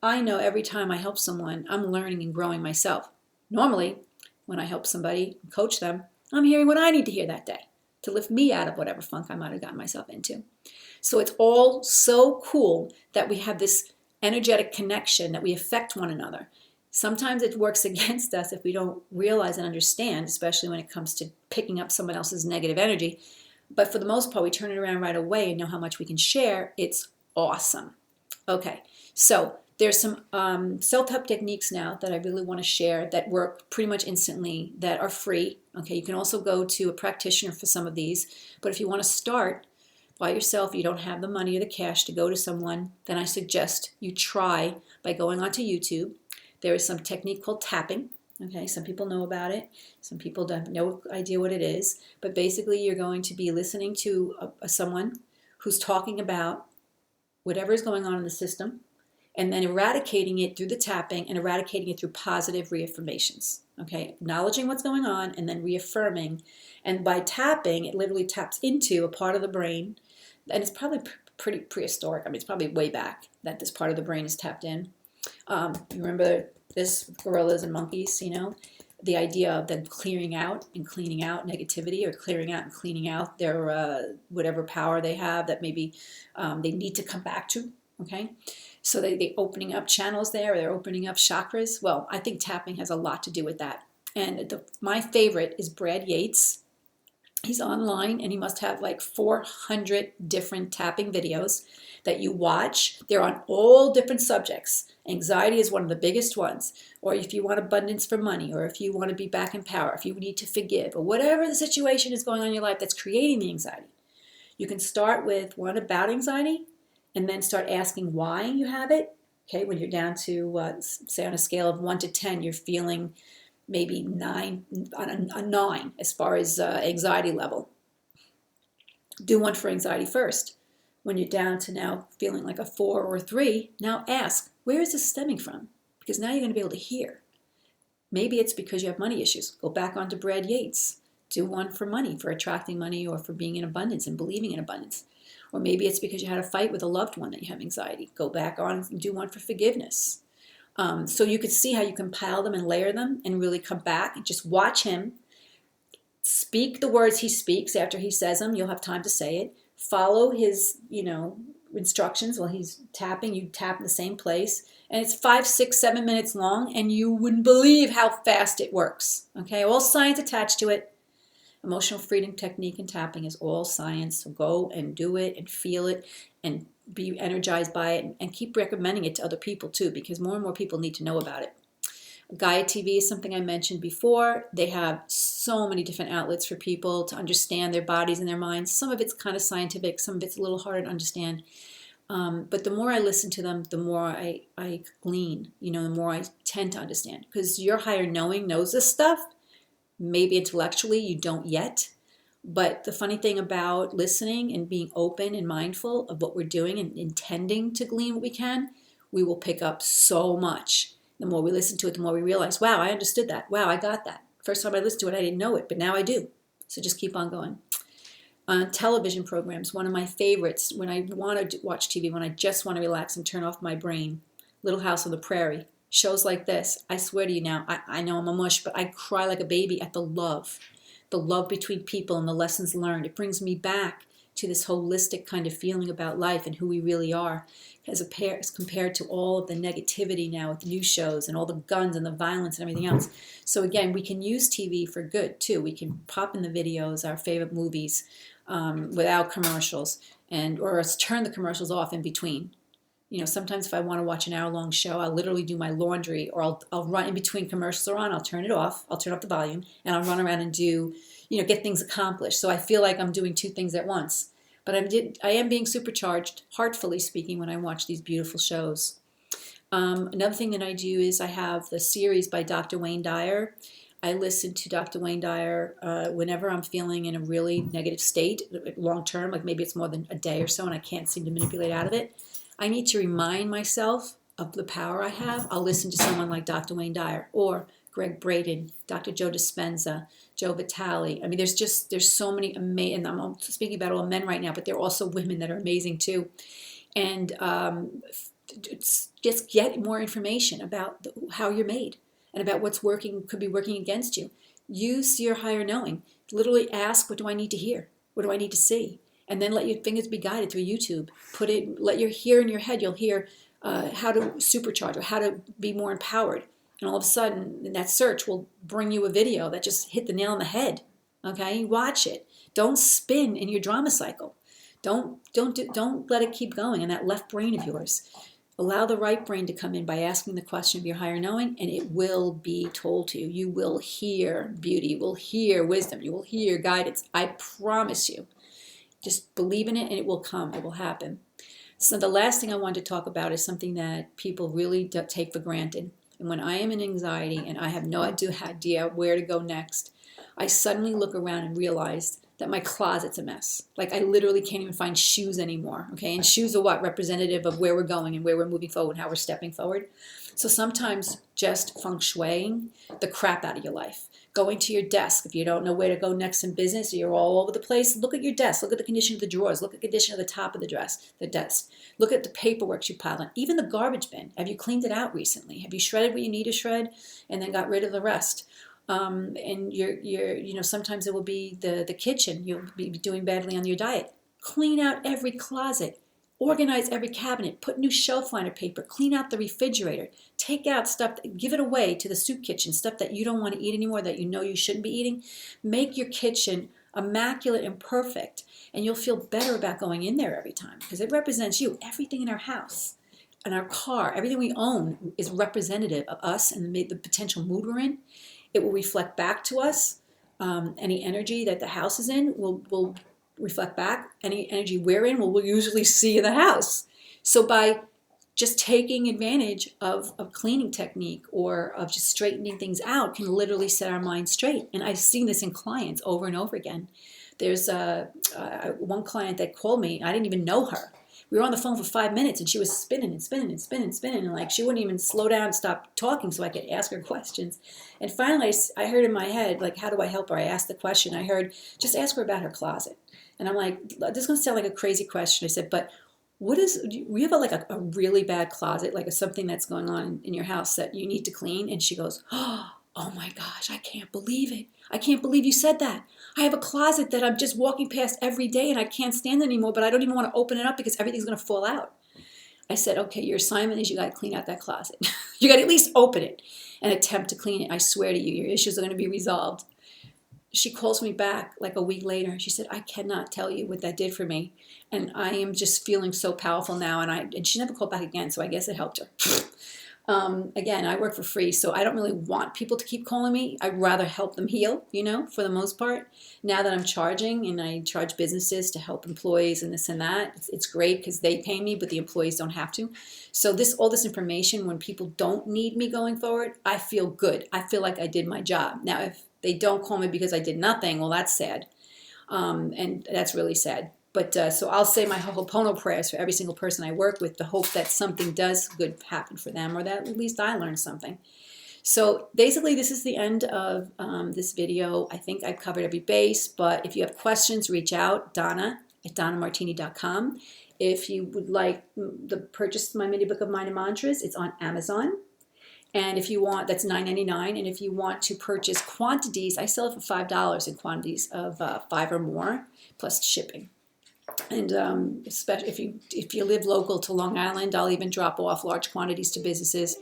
I know every time I help someone, I'm learning and growing myself. Normally, when I help somebody, coach them, I'm hearing what I need to hear that day to lift me out of whatever funk I might have gotten myself into. So it's all so cool that we have this energetic connection, that we affect one another. Sometimes it works against us if we don't realize and understand, especially when it comes to picking up someone else's negative energy. But for the most part, we turn it around right away and know how much we can share. It's awesome. Okay, so there's some self-help techniques now that I really want to share that work pretty much instantly, that are free. Okay, you can also go to a practitioner for some of these. But if you want to start by yourself, you don't have the money or the cash to go to someone, then I suggest you try by going onto YouTube. There is some technique called tapping. Okay, some people know about it. Some people don't have no idea what it is. But basically, you're going to be listening to someone who's talking about whatever is going on in the system, and then eradicating it through the tapping and eradicating it through positive reaffirmations. Okay, acknowledging what's going on and then reaffirming. And by tapping, it literally taps into a part of the brain, and it's probably pretty prehistoric. I mean, it's probably way back that this part of the brain is tapped in. You remember this, gorillas and monkeys, you know, the idea of them clearing out and cleaning out negativity, or clearing out and cleaning out their whatever power they have that maybe they need to come back to, okay? So they opening up channels there, or they're opening up chakras. Well, I think tapping has a lot to do with that. And my favorite is Brad Yates. He's online, and he must have like 400 different tapping videos that you watch. They're on all different subjects. Anxiety is one of the biggest ones. Or if you want abundance for money, or if you want to be back in power, if you need to forgive, or whatever the situation is going on in your life that's creating the anxiety. You can start with one about anxiety, and then start asking why you have it. Okay, when you're down to, say on a scale of 1 to 10, you're feeling maybe 9, a 9 as far as anxiety level. Do one for anxiety first. When you're down to now feeling like a 4 or a 3, now ask, where is this stemming from? Because now you're going to be able to hear. Maybe it's because you have money issues. Go back onto Brad Yates. Do one for money, for attracting money, or for being in abundance and believing in abundance. Or maybe it's because you had a fight with a loved one that you have anxiety. Go back on and do one for forgiveness. So you could see how you can pile them and layer them and really come back and just watch him speak the words he speaks. After he says them, you'll have time to say it. Follow his, instructions while he's tapping. You tap in the same place. And it's 5, 6, 7 minutes long, and you wouldn't believe how fast it works. Okay, all science attached to it. Emotional freedom technique and tapping is all science. So go and do it and feel it and be energized by it, and keep recommending it to other people too, because more and more people need to know about it. Gaia TV is something I mentioned before. They have so many different outlets for people to understand their bodies and their minds. Some of it's kind of scientific, some of it's a little harder to understand. But the more I listen to them, the more I glean, the more I tend to understand. Because your higher knowing knows this stuff. Maybe intellectually you don't yet. But the funny thing about listening and being open and mindful of what we're doing and intending to glean what we can, we will pick up so much. The more we listen to it, the more we realize, wow, I understood that. Wow, I got that. First time I listened to it, I didn't know it, but now I do. So just keep on going. Television programs, one of my favorites when I want to watch TV, when I just want to relax and turn off my brain. Little House on the Prairie. Shows like this, I swear to you now, I know I'm a mush, but I cry like a baby at the love between people and the lessons learned. It brings me back to this holistic kind of feeling about life and who we really are, as compared to all of the negativity now with news shows and all the guns and the violence and everything else. So again, we can use TV for good too. We can pop in the videos, our favorite movies, without commercials, or turn the commercials off in between. Sometimes if I want to watch an hour-long show, I'll literally do my laundry, or I'll run in between commercials are on, I'll turn it off, I'll turn up the volume, and I'll run around and do, get things accomplished. So I feel like I'm doing two things at once. But I am being supercharged, heartfully speaking, when I watch these beautiful shows. Another thing that I do is I have the series by Dr. Wayne Dyer. I listen to Dr. Wayne Dyer whenever I'm feeling in a really negative state, long term, like maybe it's more than a day or so and I can't seem to manipulate out of it. I need to remind myself of the power I have. I'll listen to someone like Dr. Wayne Dyer or Greg Braden, Dr. Joe Dispenza, Joe Vitale. I mean, there's so many amazing, and I'm speaking about all men right now, but there are also women that are amazing too. And just get more information about how you're made and about what's could be working against you. Use your higher knowing. Literally ask, what do I need to hear? What do I need to see? And then let your fingers be guided through YouTube. Let your hear in your head. You'll hear how to supercharge or how to be more empowered. And all of a sudden, that search will bring you a video that just hit the nail on the head. Okay, watch it. Don't spin in your drama cycle. Don't let it keep going in that left brain of yours. Allow the right brain to come in by asking the question of your higher knowing, and it will be told to you. You will hear beauty. You will hear wisdom. You will hear guidance. I promise you. Just believe in it, and it will come. It will happen. So the last thing I want to talk about is something that people really take for granted. And when I am in anxiety and I have no idea where to go next, I suddenly look around and realize that my closet's a mess. Like I literally can't even find shoes anymore. Okay, and shoes are what? Representative of where we're going and where we're moving forward, how we're stepping forward. So sometimes just feng shuiing the crap out of your life. Going to your desk, if you don't know where to go next in business, or you're all over the place, look at your desk. Look at the condition of the drawers. Look at the condition of the top of the desk. Look at the paperwork you piled on. Even the garbage bin. Have you cleaned it out recently? Have you shredded what you need to shred and then got rid of the rest? And sometimes it will be the kitchen. You'll be doing badly on your diet. Clean out every closet. Organize every cabinet. Put new shelf liner paper. Clean out the refrigerator. Take out stuff, give it away to the soup kitchen, stuff that you don't want to eat anymore, that you know you shouldn't be eating. Make your kitchen immaculate and perfect, and you'll feel better about going in there every time because it represents you. Everything in our house, in our car, everything we own is representative of us and the potential mood we're in. It will reflect back to us. Any energy that the house is in will reflect back. Any energy we're in, we'll usually see in the house. So by just taking advantage of a cleaning technique or of just straightening things out can literally set our mind straight. And I've seen this in clients over and over again. There's one client that called me. I didn't even know her. We were on the phone for 5 minutes and she was spinning and spinning and spinning and spinning. And like she wouldn't even slow down and stop talking so I could ask her questions. And finally I heard in my head, like, how do I help her? I asked the question. I heard, just ask her about her closet. And I'm like, this is going to sound like a crazy question. I said, but we have a really bad closet, like something that's going on in your house that you need to clean? And she goes, oh my gosh, I can't believe it. I can't believe you said that. I have a closet that I'm just walking past every day and I can't stand it anymore, but I don't even want to open it up because everything's going to fall out. I said, okay, your assignment is you got to clean out that closet. You got to at least open it and attempt to clean it. I swear to you, your issues are going to be resolved. She calls me back like a week later. She said, I cannot tell you what that did for me. And I am just feeling so powerful now. And she never called back again, so I guess it helped her. Again, I work for free, so I don't really want people to keep calling me. I'd rather help them heal, for the most part. Now that I'm charging, and I charge businesses to help employees and this and that, it's great because they pay me, but the employees don't have to. So all this information, when people don't need me going forward, I feel good. I feel like I did my job. Now, if they don't call me because I did nothing, well, that's sad. And that's really sad. But so I'll say my Ho'oponopono prayers for every single person I work with, the hope that something does good happen for them, or that at least I learned something. So basically, this is the end of this video. I think I've covered every base, but if you have questions, reach out, Donna at donnamartini.com. If you would like to purchase my mini book of Mind and Mantras, it's on Amazon. And if you want, that's $9.99. And if you want to purchase quantities, I sell it for $5 in quantities of 5 or more, plus shipping. And especially if you live local to Long Island, I'll even drop off large quantities to businesses.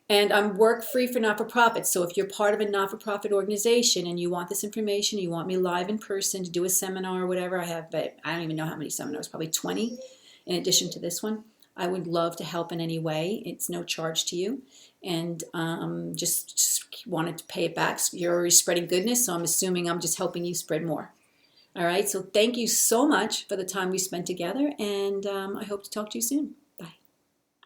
And I'm work free for not-for-profits. So if you're part of a not-for-profit organization and you want this information, you want me live in person to do a seminar or whatever, I have, but I don't even know how many seminars, probably 20 in addition to this one. I would love to help in any way. It's no charge to you. And just wanted to pay it back. You're already spreading goodness, so I'm assuming I'm just helping you spread more. All right, so thank you so much for the time we spent together, and I hope to talk to you soon.